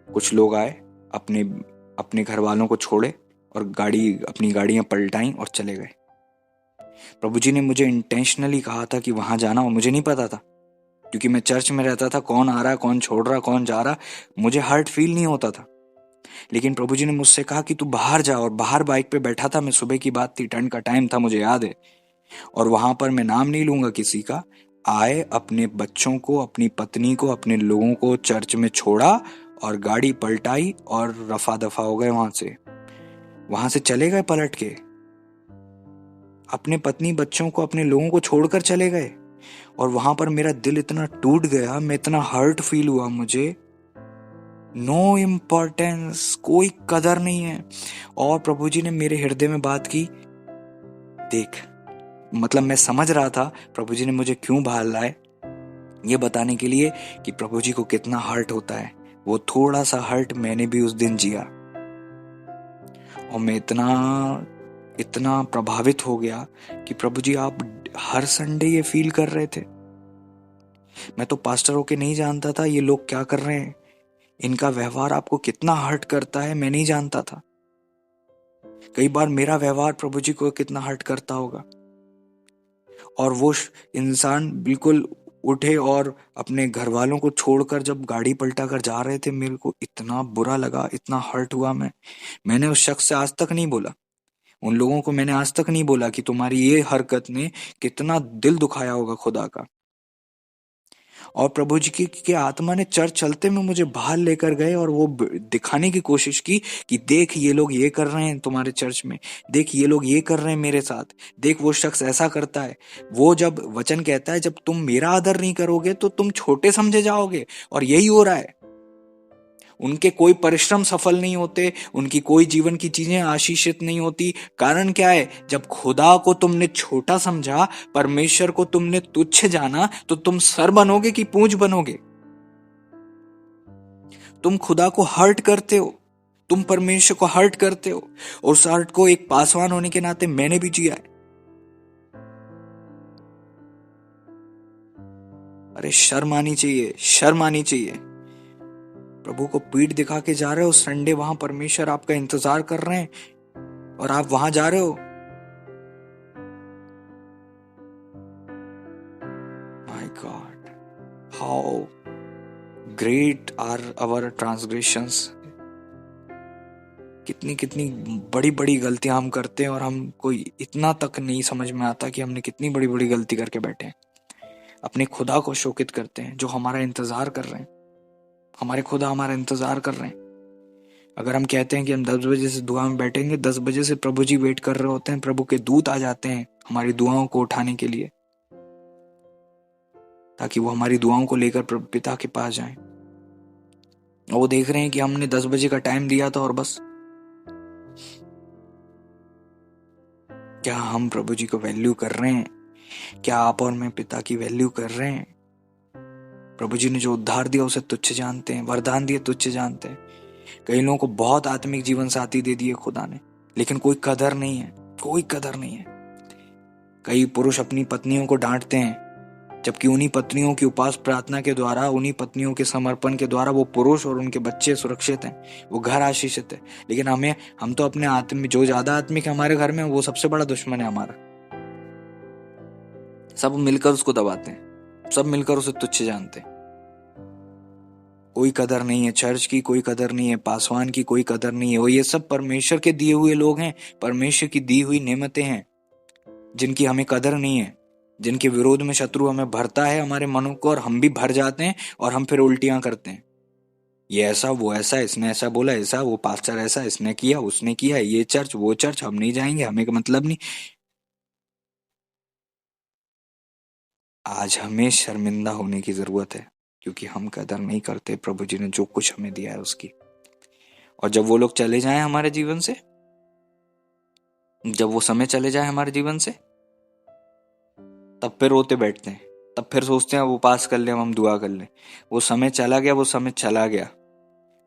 कुछ लोग आए, अपने घर वालों को छोड़े और अपनी गाड़ियां पलटाई और चले गए। प्रभु जी ने मुझे इंटेंशनली कहा था कि वहां जाना, और मुझे नहीं पता था, क्योंकि मैं चर्च में रहता था, कौन आ रहा, कौन छोड़ रहा, कौन जा रहा, मुझे हर्ट फील नहीं होता था। लेकिन प्रभु जी ने मुझसे कहा कि तू बाहर जा, और बाहर बाइक पे बैठा था मैं, सुबह की बात थी, ठंड का टाइम था, मुझे याद है। और वहां पर मैं नाम नहीं लूंगा किसी का, आए, अपने बच्चों को, अपनी पत्नी को, अपने लोगों को चर्च में छोड़ा और गाड़ी पलटाई और रफा दफा हो गए, वहां से चले गए पलट के, अपने पत्नी बच्चों को, अपने लोगों को छोड़कर चले गए। और वहां पर मेरा दिल इतना टूट गया, मैं इतना हर्ट फील हुआ, मुझे नो इम्पोर्टेंस, कोई कदर नहीं है। और प्रभु जी ने मेरे हृदय में बात की, देख, मतलब मैं समझ रहा था प्रभु जी ने मुझे क्यों बाहर लाए, ये बताने के लिए कि प्रभु जी को कितना हर्ट होता है। वो थोड़ा सा हर्ट मैंने भी उस दिन जिया, और मैं इतना प्रभावित हो गया कि प्रभु जी आप हर संडे ये फील कर रहे थे। मैं तो पास्टर होके नहीं जानता था ये लोग क्या कर रहे हैं, इनका व्यवहार आपको कितना हर्ट करता है, मैं नहीं जानता था। कई बार मेरा व्यवहार प्रभु जी को कितना हर्ट करता होगा। और वो इंसान बिल्कुल उठे और अपने घर वालों को छोड़कर जब गाड़ी पलटा कर जा रहे थे, मेरे को इतना बुरा लगा, इतना हर्ट हुआ। मैंने उस शख्स से आज तक नहीं बोला, उन लोगों को मैंने आज तक नहीं बोला कि तुम्हारी ये हरकत ने कितना दिल दुखाया होगा खुदा का। और प्रभु जी की आत्मा ने चर्च चलते में मुझे बाहर लेकर गए और वो दिखाने की कोशिश की कि देख ये लोग ये कर रहे हैं तुम्हारे चर्च में, देख ये लोग ये कर रहे हैं मेरे साथ, देख वो शख्स ऐसा करता है। वो जब वचन कहता है जब तुम मेरा आदर नहीं करोगे तो तुम छोटे समझे जाओगे, और यही हो रहा है। उनके कोई परिश्रम सफल नहीं होते, उनकी कोई जीवन की चीजें आशीषित नहीं होती। कारण क्या है? जब खुदा को तुमने छोटा समझा, परमेश्वर को तुमने तुच्छ जाना, तो तुम सर बनोगे कि पूंछ बनोगे? तुम खुदा को हर्ट करते हो, तुम परमेश्वर को हर्ट करते हो। और उस हर्ट को एक पासवान होने के नाते मैंने भी जिया है। अरे शर्म आनी चाहिए, शर्म आनी चाहिए। प्रभु को पीठ दिखा के जा रहे हो, संडे वहां परमेश्वर आपका इंतजार कर रहे हैं और आप वहां जा रहे हो। My God, how great are our transgressions. कितनी कितनी बड़ी बड़ी गलतियां हम करते हैं और हम कोई इतना तक नहीं समझ में आता कि हमने कितनी बड़ी बड़ी गलती करके बैठे हैं। अपने खुदा को शोकित करते हैं जो हमारा इंतजार कर रहे हैं। हमारे खुदा हमारा इंतजार कर रहे हैं। अगर हम कहते हैं कि हम 10 बजे से दुआ में बैठेंगे, 10 बजे से प्रभु जी वेट कर रहे होते हैं, प्रभु के दूत आ जाते हैं हमारी दुआओं को उठाने के लिए, ताकि वो हमारी दुआओं को लेकर प्रभु पिता के पास जाएं। और वो देख रहे हैं कि हमने 10 बजे का टाइम दिया था और बस। क्या हम प्रभु जी को वैल्यू कर रहे हैं? क्या आप और मैं पिता की वैल्यू कर रहे हैं? प्रभु जी ने जो उद्धार दिया उसे तुच्छ जानते हैं, वरदान दिए तुच्छ जानते हैं। कई लोगों को बहुत आत्मिक जीवन साथी दे दिए खुदा ने, लेकिन कोई कदर नहीं है, कोई कदर नहीं है। कई पुरुष अपनी पत्नियों को डांटते हैं, जबकि उन्हीं पत्नियों की उपास प्रार्थना के द्वारा, उन्हीं पत्नियों के समर्पण के द्वारा वो पुरुष और उनके बच्चे सुरक्षित हैं, वो घर आशीषित है। लेकिन हम तो अपने आत्मिक, जो ज्यादा आत्मिक है हमारे घर में, वो सबसे बड़ा दुश्मन है हमारा। सब मिलकर उसको दबाते हैं, सब मिलकर उसे तुच्छ जानते हैं। कोई कदर नहीं है चर्च की, कोई कदर नहीं है पासवान की, कोई कदर नहीं है। वो ये सब परमेश्वर के दिए हुए लोग हैं, परमेश्वर की दी हुई नेमतें हैं, जिनकी हमें कदर नहीं है, जिनके विरोध में शत्रु हमें भरता है हमारे मनों को, और हम भी भर जाते हैं और हम फिर उल्टियां करते हैं। ये ऐसा, वो ऐसा, इसने ऐसा बोला, ऐसा, वो पास्टर ऐसा, इसने किया, उसने किया, ये चर्च, वो चर्च, हम नहीं जाएंगे, हमें मतलब नहीं। आज हमें शर्मिंदा होने की जरूरत है, क्योंकि हम कदर नहीं करते प्रभु जी ने जो कुछ हमें दिया है उसकी। और जब वो लोग चले जाएं हमारे जीवन से, जब वो समय चले जाए हमारे जीवन से, तब फिर रोते बैठते हैं, तब फिर सोचते हैं वो पास कर ले, हम दुआ कर ले। वो समय चला गया, वो समय चला गया।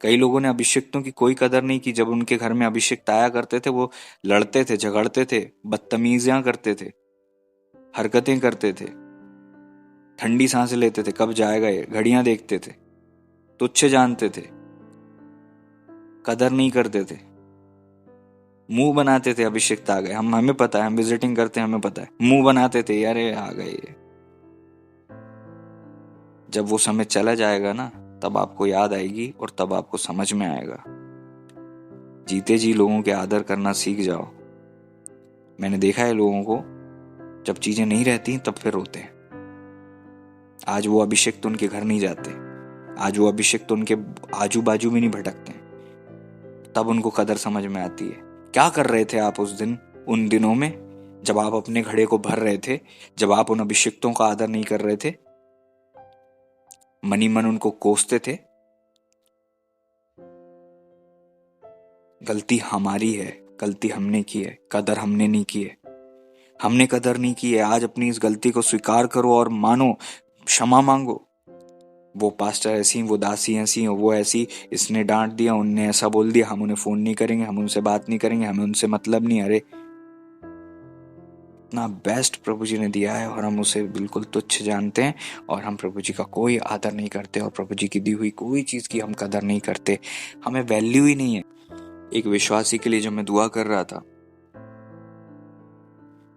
कई लोगों ने अभिषिक्तों की कोई कदर नहीं की। जब उनके घर में अभिषिक्त आया करते थे, वो लड़ते थे, झगड़ते थे, बदतमीजियां करते थे, हरकतें करते थे, ठंडी सांसें लेते थे, कब जाएगा ये, घड़ियां देखते थे, तुच्छ जानते थे, कदर नहीं करते थे, मुंह बनाते थे अभिषिक्त आ गए, हमें पता है, हम विजिटिंग करते हैं, हमें पता है, मुंह बनाते थे, अरे आ गए। जब वो समय चला जाएगा ना, तब आपको याद आएगी और तब आपको समझ में आएगा। जीते जी लोगों के आदर करना सीख जाओ। मैंने देखा है लोगों को, जब चीजें नहीं रहती तब फिर रोते हैं। आज वो अभिषिक्त उनके घर नहीं जाते, आज वो अभिषिक्त उनके आजू बाजू में नहीं भटकते, तब उनको कदर समझ में आती है। क्या कर रहे थे आप उस दिन, उन दिनों में, जब आप अपने घड़े को भर रहे थे, जब आप उन अभिषिक्तों का आदर नहीं कर रहे थे, मनी मन उनको कोसते थे। गलती हमारी है, गलती हमने की है, कदर हमने नहीं की है, हमने कदर नहीं की है। आज अपनी इस गलती को स्वीकार करो और मानो, क्षमा मांगो। वो पास्टर ऐसी, वो दासी ऐसी, वो ऐसी, इसने डांट दिया, उनने ऐसा बोल दिया, हम उन्हें फोन नहीं करेंगे, हम उनसे बात नहीं करेंगे, हमें उनसे मतलब नहीं। अरे इतना बेस्ट प्रभु जी ने दिया है और हम उसे बिल्कुल तुच्छ जानते हैं, और हम प्रभु जी का कोई आदर नहीं करते, और प्रभु जी की दी हुई कोई चीज की हम कदर नहीं करते, हमें वैल्यू ही नहीं है। एक विश्वासी के लिए जब मैं दुआ कर रहा था,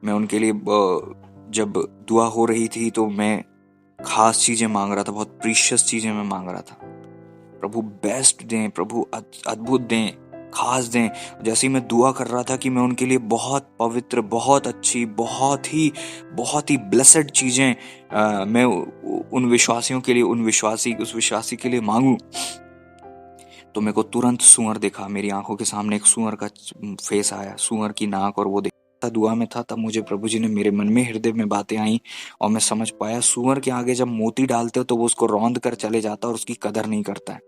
मैं उनके लिए जब दुआ हो रही थी तो मैं खास चीजें मांग रहा था, बहुत प्रीशियस चीजें मैं मांग रहा था। प्रभु बेस्ट दें, प्रभु अद्भुत दें, खास दें। जैसे ही मैं दुआ कर रहा था कि मैं उनके लिए बहुत पवित्र, बहुत अच्छी, बहुत ही ब्लेसेड चीजें मैं उन विश्वासियों के लिए, उस विश्वासी के लिए मांगू, तो मेरे को तुरंत सूअर देखा। मेरी आंखों के सामने एक सूअर का फेस आया, सूअर की नाक, और वो दुआ में था। तब मुझे प्रभु जी ने मेरे मन में, हृदय में बातें आई और मैं समझ पाया, सूअर के आगे जब मोती डालते हो तो वो उसको रौंद कर चले जाता है और उसकी कदर नहीं करता है।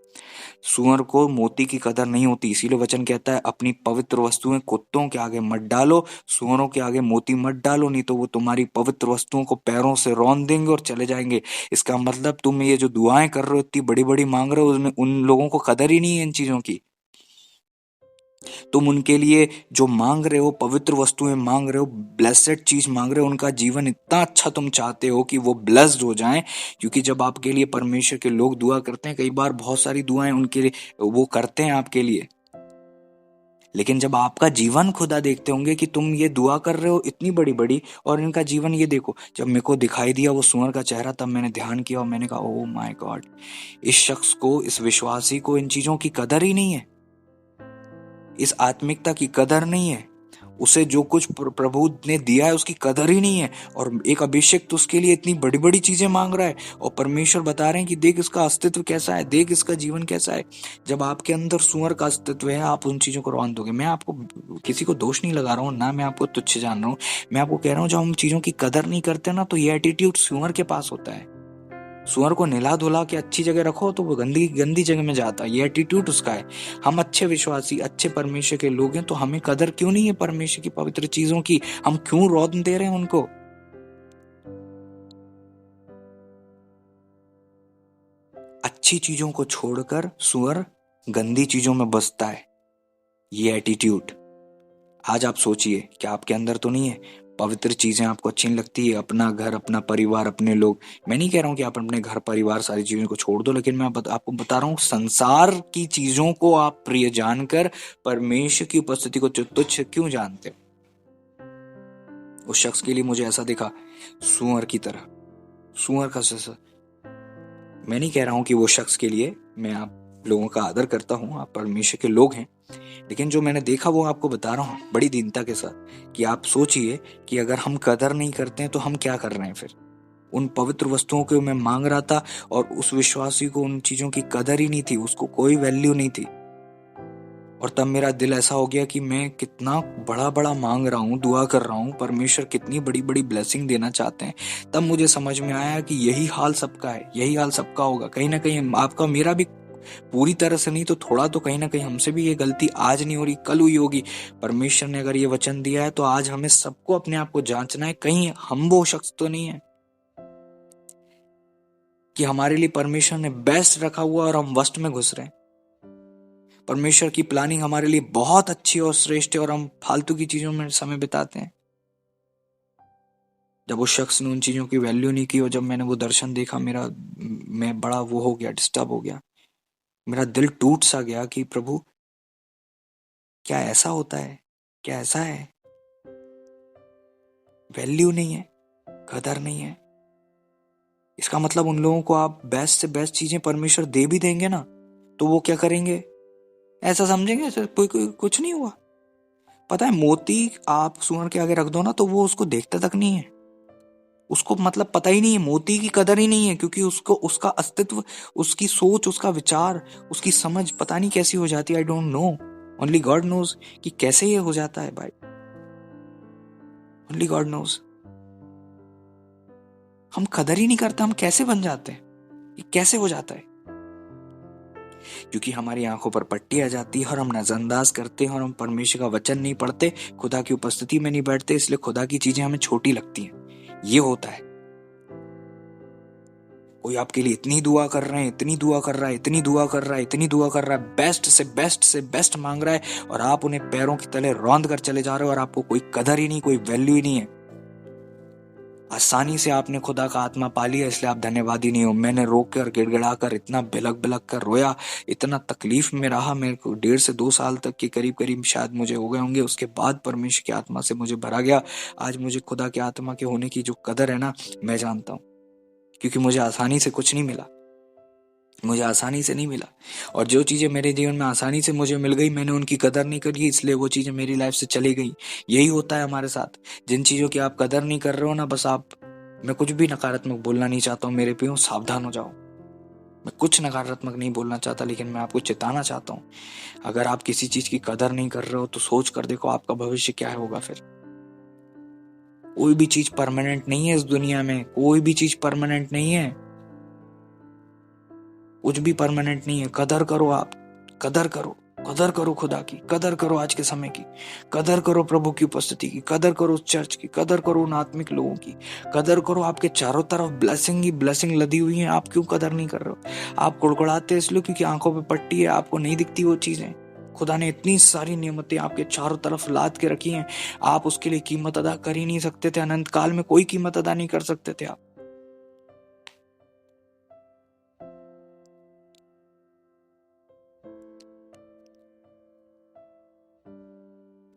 सूअर को मोती की कदर नहीं होती, इसीलिए वचन कहता है अपनी पवित्र वस्तुएं कुत्तों के आगे मत डालो, सूअरों के आगे मोती मत डालो, नहीं तो वो तुम्हारी पवित्र वस्तुओं को पैरों से रौंद देंगे और चले जाएंगे। इसका मतलब तुम ये जो दुआएं कर रहे हो, इतनी बड़ी बड़ी मांग रहे हो, उसमें उन लोगों को कदर ही नहीं है इन चीजों की। तुम उनके लिए जो मांग रहे हो, पवित्र वस्तुएं मांग रहे हो, ब्लेसेड चीज मांग रहे हो, उनका जीवन इतना अच्छा तुम चाहते हो कि वो ब्लेस्ड हो जाएं। क्योंकि जब आपके लिए परमेश्वर के लोग दुआ करते हैं, कई बार बहुत सारी दुआएं उनके लिए वो करते हैं आपके लिए, लेकिन जब आपका जीवन खुदा देखते होंगे कि तुम ये दुआ कर रहे हो इतनी बड़ी बड़ी, और इनका जीवन ये देखो। जब मेरे को दिखाई दिया वो सूअर का चेहरा, तब मैंने ध्यान किया और मैंने कहा, ओह माय गॉड, इस शख्स को, इस विश्वासी को इन चीजों की कदर ही नहीं है, इस आत्मिकता की कदर नहीं है, उसे जो कुछ प्रभु ने दिया है उसकी कदर ही नहीं है। और एक अभिषेक उसके लिए इतनी बड़ी बड़ी चीजें मांग रहा है, और परमेश्वर बता रहे हैं कि देख इसका अस्तित्व कैसा है, देख इसका जीवन कैसा है। जब आपके अंदर सूअर का अस्तित्व है, आप उन चीजों को रौंद दोगे। मैं आपको किसी को दोष नहीं लगा रहा हूँ, ना मैं आपको तुच्छ जान रहा हूँ। मैं आपको कह रहा हूँ, जब हम चीजों की कदर नहीं करते ना, तो ये एटीट्यूड सूअर के पास होता है। सूअर को नहला धुला के अच्छी जगह रखो तो वो गंदी गंदी जगह में जाता है, ये एटीट्यूड उसका है। हम अच्छे विश्वासी, अच्छे परमेश्वर के लोग हैं, तो हमें कदर क्यों नहीं है परमेश्वर की पवित्र चीजों की? हम क्यों रौंद दे रहे हैं उनको? अच्छी चीजों को छोड़कर सूअर गंदी चीजों में बसता है, ये एटीट्यूड। आज आप सोचिए कि आपके अंदर तो नहीं है? पवित्र चीजें आपको अच्छी नहीं लगती है, अपना घर, अपना परिवार, अपने लोग। मैं नहीं कह रहा हूं कि आप अपने घर परिवार सारी चीजों को छोड़ दो, लेकिन मैं आपको बता रहा हूं, संसार की चीजों को आप प्रिय जानकर परमेश्वर की उपस्थिति को तुच्छ क्यों जानते हो? उस शख्स के लिए मुझे ऐसा दिखा, सूअर की तरह, सूअर का जैसा। मैं नहीं कह रहा हूं कि वो शख्स के लिए, मैं आप लोगों का आदर करता हूं, आप परमेश्वर के लोग हैं, लेकिन जो मैंने देखा वो आपको बता रहा हूं बड़ी दीनता के साथ। कि आप सोचिए कि अगर हम कदर नहीं करते हैं तो हम क्या कर रहे हैं फिर? उन पवित्र वस्तुओं को मैं मांग रहा था, और उस विश्वासी को उन चीजों की कदर ही नहीं थी, उसको कोई वैल्यू नहीं थी। और तब मेरा दिल ऐसा हो गया कि मैं कितना बड़ा बड़ा मांग रहा हूँ, दुआ कर रहा हूँ, परमेश्वर कितनी बड़ी बड़ी ब्लेसिंग देना चाहते हैं। तब मुझे समझ में आया कि यही हाल सबका है, यही हाल सबका होगा। कहीं ना कहीं आपका, मेरा भी, पूरी तरह से नहीं तो थोड़ा तो कहीं ना कहीं हमसे भी ये गलती आज नहीं हो रही, कल हुई होगी। परमेश्वर ने अगर ये वचन दिया है तो आज हमें सबको अपने आप को जांचना है, कहीं हम वो शख्स तो नहीं है कि हमारे लिए परमेश्वर ने बेस्ट रखा हुआ और हम वर्स्ट में घुस रहे हैं। परमेश्वर की प्लानिंग हमारे लिए बहुत अच्छी और श्रेष्ठ है, और हम फालतू की चीजों में समय बिताते हैं। जब उस शख्स ने उन चीजों की वैल्यू नहीं की, और जब मैंने वो दर्शन देखा, मैं बड़ा वो हो गया, डिस्टर्ब हो गया, मेरा दिल टूट सा गया कि प्रभु, क्या ऐसा होता है? क्या ऐसा है? वैल्यू नहीं है, कदर नहीं है। इसका मतलब उन लोगों को आप बेस्ट से बेस्ट चीजें परमेश्वर दे भी देंगे ना, तो वो क्या करेंगे? ऐसा समझेंगे ऐसा कोई कुछ नहीं हुआ। पता है, मोती आप सूअर के आगे रख दो ना, तो वो उसको देखता तक नहीं है, उसको मतलब पता ही नहीं है, मोती की कदर ही नहीं है, क्योंकि उसको उसका अस्तित्व, उसकी सोच, उसका विचार, उसकी समझ पता नहीं कैसी हो जाती है। I don't know, only God knows कि कैसे ये हो जाता है भाई, ओनली गॉड नोज। हम कदर ही नहीं करते, हम कैसे बन जाते हैं? ये कैसे हो जाता है? क्योंकि हमारी आंखों पर पट्टी आ जाती है और हम नजरअंदाज करते हैं, और हम परमेश्वर का वचन नहीं पढ़ते, खुदा की उपस्थिति में नहीं बैठते, इसलिए खुदा की चीजें हमें छोटी लगती हैं। ये होता है। कोई आपके लिए इतनी दुआ कर रहे हैं, इतनी दुआ कर रहा है, इतनी दुआ कर रहा है, इतनी दुआ कर रहा है, बेस्ट से बेस्ट से बेस्ट मांग रहा है, और आप उन्हें पैरों के तले रौंद कर चले जा रहे हो, और आपको कोई कदर ही नहीं, कोई वैल्यू ही नहीं है। आसानी से आपने खुदा का आत्मा पा लिया, इसलिए आप धन्यवादी नहीं हो। मैंने रो कर, गिड़गिड़ा कर, इतना बिलक बिलक कर रोया, इतना तकलीफ में रहा, मेरे को 1.5 से 2 साल तक के करीब करीब शायद मुझे हो गए होंगे। उसके बाद परमेश्वर की आत्मा से मुझे भरा गया। आज मुझे खुदा की आत्मा के होने की जो कदर है ना, मैं जानता हूँ, क्योंकि मुझे आसानी से कुछ नहीं मिला। मुझे आसानी से नहीं मिला, और जो चीज़ें मेरे जीवन में आसानी से मुझे मिल गई मैंने उनकी कदर नहीं करी, इसलिए वो चीज़ें मेरी लाइफ से चली गई। यही होता है हमारे साथ। जिन चीज़ों की आप कदर नहीं कर रहे हो ना, बस आप, मैं कुछ भी नकारात्मक बोलना नहीं चाहता हूँ मेरे प्रियो, सावधान हो जाओ। मैं कुछ नकारात्मक नहीं बोलना चाहता, लेकिन मैं आपको चेताना चाहता हूँ, अगर आप किसी चीज़ की कदर नहीं कर रहे हो तो सोच कर देखो आपका भविष्य क्या होगा फिर। कोई भी चीज़ परमानेंट नहीं है इस दुनिया में, कोई भी चीज़ परमानेंट नहीं है, कुछ भी परमानेंट नहीं है। कदर करो, आप कदर करो, कदर करो खुदा की, कदर करो आज के समय की, कदर करो प्रभु की उपस्थिति की, कदर करो उस चर्च की, कदर करो उन आत्मिक लोगों की, कदर करो। आपके चारों तरफ ब्लेसिंग ही ब्लेसिंग लदी हुई है, आप क्यों कदर नहीं कर रहे हो? आप कुड़कुड़ाते इसलिए क्योंकि आंखों पे पट्टी है, आपको नहीं दिखती वो चीजें। खुदा ने इतनी सारी नियमतें आपके चारों तरफ लाद के रखी हैं, आप उसके लिए कीमत अदा कर ही नहीं सकते थे। अनंत काल में कोई कीमत अदा नहीं कर सकते थे आप।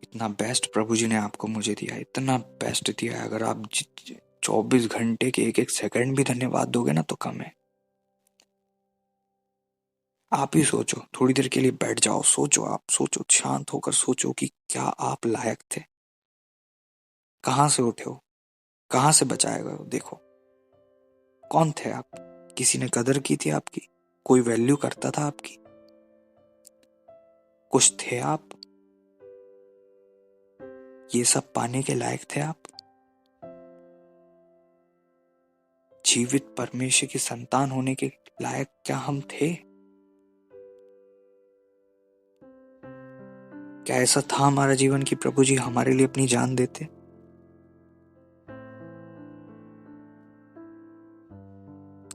इतना बेस्ट प्रभु जी ने आपको मुझे दिया, इतना बेस्ट दिया है। अगर आप 24 घंटे के एक एक सेकंड भी धन्यवाद दोगे ना तो कम है। आप ही सोचो, थोड़ी देर के लिए बैठ जाओ, सोचो, आप सोचो, शांत होकर सोचो कि क्या आप लायक थे? कहां से उठे हो, कहां से बचाए गए हो? देखो कौन थे आप? किसी ने कदर की थी आपकी? कोई वैल्यू करता था आपकी? कुछ थे आप? ये सब पाने के लायक थे आप? जीवित परमेश्वर की संतान होने के लायक क्या हम थे? क्या ऐसा था हमारा जीवन कि प्रभु जी हमारे लिए अपनी जान देते?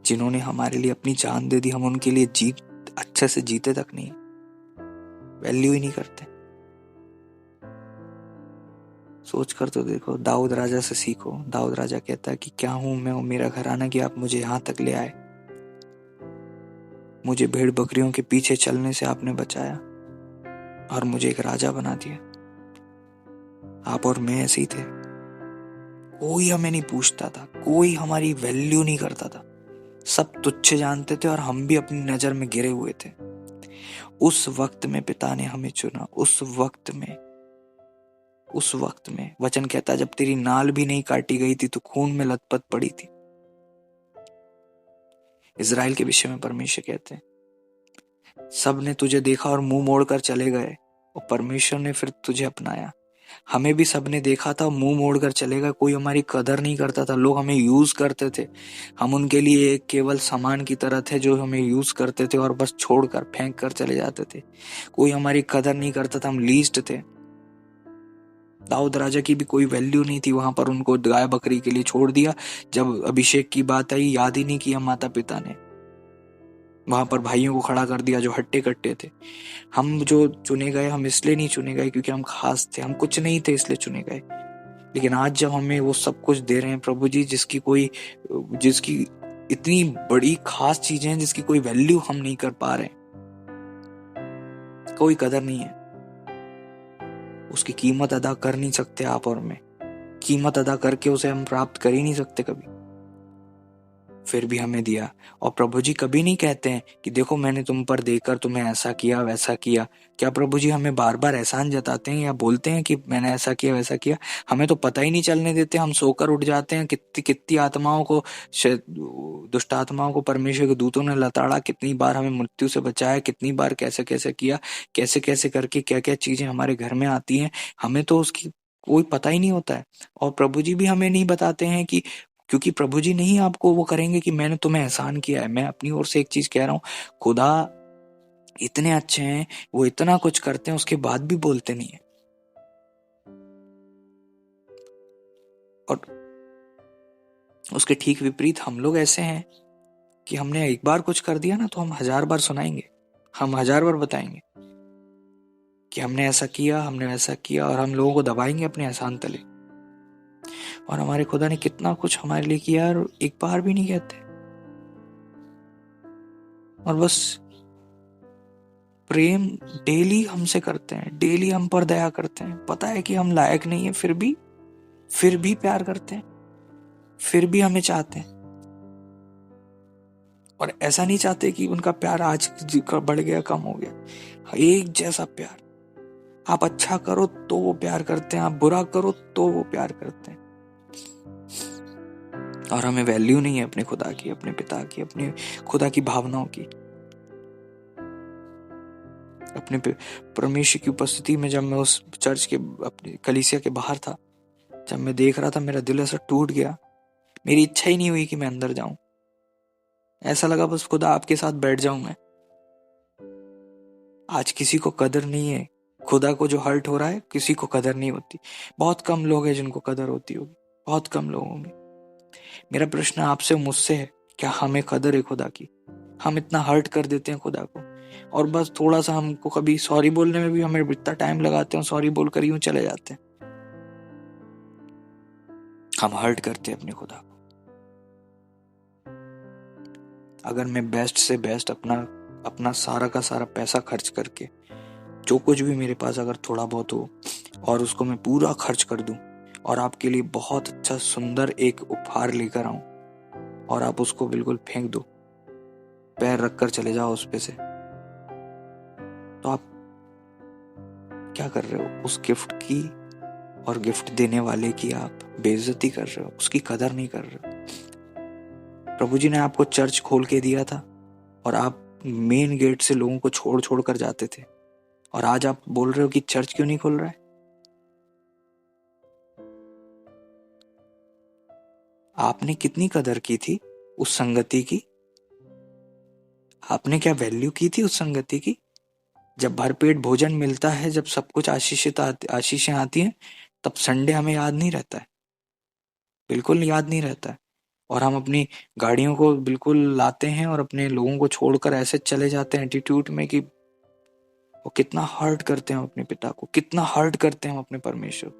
जिन्होंने हमारे लिए अपनी जान दे दी, हम उनके लिए अच्छे से जीते तक नहीं, वैल्यू ही नहीं करते। सोच कर तो देखो, दाऊद राजा से सीखो। दाऊद राजा कहता है कि क्या हूं मैं और मेरा घराना कि आप मुझे यहां तक ले आए? मुझे भेड़ बकरियों के पीछे चलने से आपने बचाया और मुझे एक राजा बना दिया। आप और मैं ऐसे ही थे, कोई हमें नहीं पूछता था, कोई हमारी वैल्यू नहीं करता था, सब तुच्छ जानते थे और हम भी अपनी नजर में गिरे हुए थे। उस वक्त में पिता ने हमें चुना, उस वक्त में वचन कहता है जब तेरी नाल भी नहीं काटी गई थी तो खून में लथपथ पड़ी थी। इजराइल के विषय में परमेश्वर कहते हैं सब ने तुझे देखा और मुंह मोड़कर चले गए और परमेश्वर ने फिर तुझे अपनाया। हमें भी सबने देखा था, मुंह मोड़कर चले गए, कोई हमारी कदर नहीं करता था, लोग हमें यूज करते थे, हम उनके लिए एक केवल सामान की तरह थे जो हमें यूज करते थे और बस छोड़कर फेंक कर चले जाते थे। कोई हमारी कदर नहीं करता था, हम लीस्ट थे। दाऊद राजा की भी कोई वैल्यू नहीं थी वहां पर, उनको गाय बकरी के लिए छोड़ दिया। जब अभिषेक की बात आई याद ही नहीं किया माता पिता ने, वहां पर भाइयों को खड़ा कर दिया जो हट्टे कट्टे थे। हम जो चुने गए, हम इसलिए नहीं चुने गए क्योंकि हम खास थे, हम कुछ नहीं थे इसलिए चुने गए। लेकिन आज जब हमें वो सब कुछ दे रहे हैं प्रभु जी, जिसकी इतनी बड़ी खास चीजें हैं जिसकी कोई वैल्यू हम नहीं कर पा रहे, कोई कदर नहीं है, उसकी कीमत अदा कर नहीं सकते आप और मैं, कीमत अदा करके उसे हम प्राप्त कर ही नहीं सकते कभी, फिर भी हमें दिया। और प्रभु जी कभी नहीं कहते हैं कि देखो मैंने तुम पर देकर तुम्हें ऐसा किया वैसा किया। क्या प्रभु जी हमें बार बार एहसान जताते हैं या बोलते हैं कि मैंने ऐसा किया वैसा किया? हमें तो पता ही नहीं चलने देते, हम सोकर उठ जाते हैं। कितनी कितनी आत्माओं को, दुष्ट आत्माओं को परमेश्वर के दूतों ने लताड़ा, कितनी बार हमें मृत्यु से बचाया, कितनी बार कैसे कैसे किया, कैसे कैसे करके क्या क्या चीजें हमारे घर में आती हैं, हमें तो उसकी कोई पता ही नहीं होता है। और प्रभु जी भी हमें नहीं बताते हैं कि, क्योंकि प्रभु जी नहीं आपको वो करेंगे कि मैंने तुम्हें एहसान किया है। मैं अपनी ओर से एक चीज कह रहा हूं, खुदा इतने अच्छे हैं, वो इतना कुछ करते हैं उसके बाद भी बोलते नहीं है। और उसके ठीक विपरीत हम लोग ऐसे हैं कि हमने एक बार कुछ कर दिया ना तो हम 1000 बार सुनाएंगे, हम 1000 बार बताएंगे कि हमने ऐसा किया, हमने वैसा किया, और हम लोगों को दबाएंगे अपने एहसान तले। और हमारे खुदा ने कितना कुछ हमारे लिए किया और एक बार भी नहीं कहते, और बस प्रेम डेली हमसे करते हैं, डेली हम पर दया करते हैं। पता है कि हम लायक नहीं है, फिर भी प्यार करते हैं, फिर भी हमें चाहते हैं। और ऐसा नहीं चाहते कि उनका प्यार आज बढ़ गया कम हो गया, एक जैसा प्यार। आप अच्छा करो तो वो प्यार करते हैं, आप बुरा करो तो वो प्यार करते हैं। और हमें वैल्यू नहीं है अपने खुदा की, अपने पिता की, अपने खुदा की भावनाओं की, अपने परमेश्वर की उपस्थिति में। जब मैं उस चर्च के अपने कलीसिया के बाहर था, जब मैं देख रहा था, मेरा दिल ऐसा टूट गया। मेरी इच्छा ही नहीं हुई कि मैं अंदर जाऊं। ऐसा लगा बस खुदा आपके साथ बैठ जाऊं मैं। आज किसी को कदर नहीं है खुदा को, जो हर्ट हो रहा है किसी को कदर नहीं होती। बहुत कम लोग हैं जिनको कदर होती होगी, बहुत कम लोगों में। मेरा प्रश्न आपसे मुझसे है, क्या हमें कदर है खुदा की? हम इतना हर्ट कर देते हैं खुदा को, और बस थोड़ा सा हमको कभी सॉरी बोलने में भी हमें इतना टाइम लगाते हैं, सॉरी बोलकर यूं चले जाते हैं। हम हर्ट करते हैं अपने खुदा को। अगर मैं बेस्ट से बेस्ट अपना सारा का सारा पैसा खर्च करके, जो कुछ भी मेरे पास अगर थोड़ा बहुत हो, और उसको मैं पूरा खर्च कर दूं और आपके लिए बहुत अच्छा सुंदर एक उपहार लेकर आऊं, और आप उसको बिल्कुल फेंक दो, पैर रखकर चले जाओ उस पे से, तो आप क्या कर रहे हो? उस गिफ्ट की और गिफ्ट देने वाले की आप बेइज्जती कर रहे हो, उसकी कदर नहीं कर रहे हो। प्रभु जी ने आपको चर्च खोल के दिया था और आप मेन गेट से लोगों को छोड़ कर जाते थे, और आज आप बोल रहे हो कि चर्च क्यों नहीं खोल रहा है? आपने कितनी कदर की थी उस संगति की? आपने क्या वैल्यू की थी उस संगति की? जब भरपेट भोजन मिलता है, जब सब कुछ आशीषें आती हैं, तब संडे हमें याद नहीं रहता है, बिल्कुल याद नहीं रहता है। और हम अपनी गाड़ियों को बिल्कुल लाते हैं और अपने लोगों को छोड़कर ऐसे चले जाते हैं एटीट्यूड में कि वो कितना हर्ट करते हैं अपने पिता को, कितना हर्ट करते हैं अपने परमेश्वर को।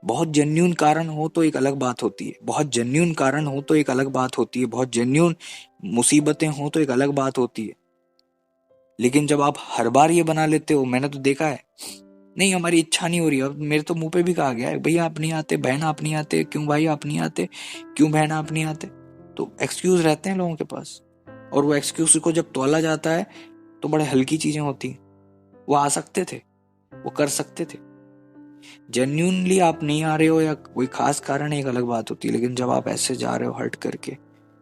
बहुत जेन्युइन कारण हो तो एक अलग बात होती है, बहुत जेन्युइन कारण हो तो एक अलग बात होती है, बहुत जेन्युइन मुसीबतें हो तो एक अलग बात होती है। लेकिन जब आप हर बार ये बना लेते हो, मैंने तो देखा है, नहीं हमारी इच्छा नहीं हो रही, अब मेरे तो मुंह पे भी कहा गया है, भैया आप नहीं आते, बहन आप नहीं आते, क्यों भाई आप नहीं आते, क्यों बहन आप नहीं आते, तो एक्सक्यूज रहते हैं लोगों के पास। और वो एक्सक्यूज को जब तोला जाता है तो बड़े हल्की चीजें होती, वो आ सकते थे, वो कर सकते थे। जेन्यूनली आप नहीं आ रहे हो या कोई खास कारण है, एक अलग बात होती है, लेकिन जब आप ऐसे जा रहे हो हर्ट करके,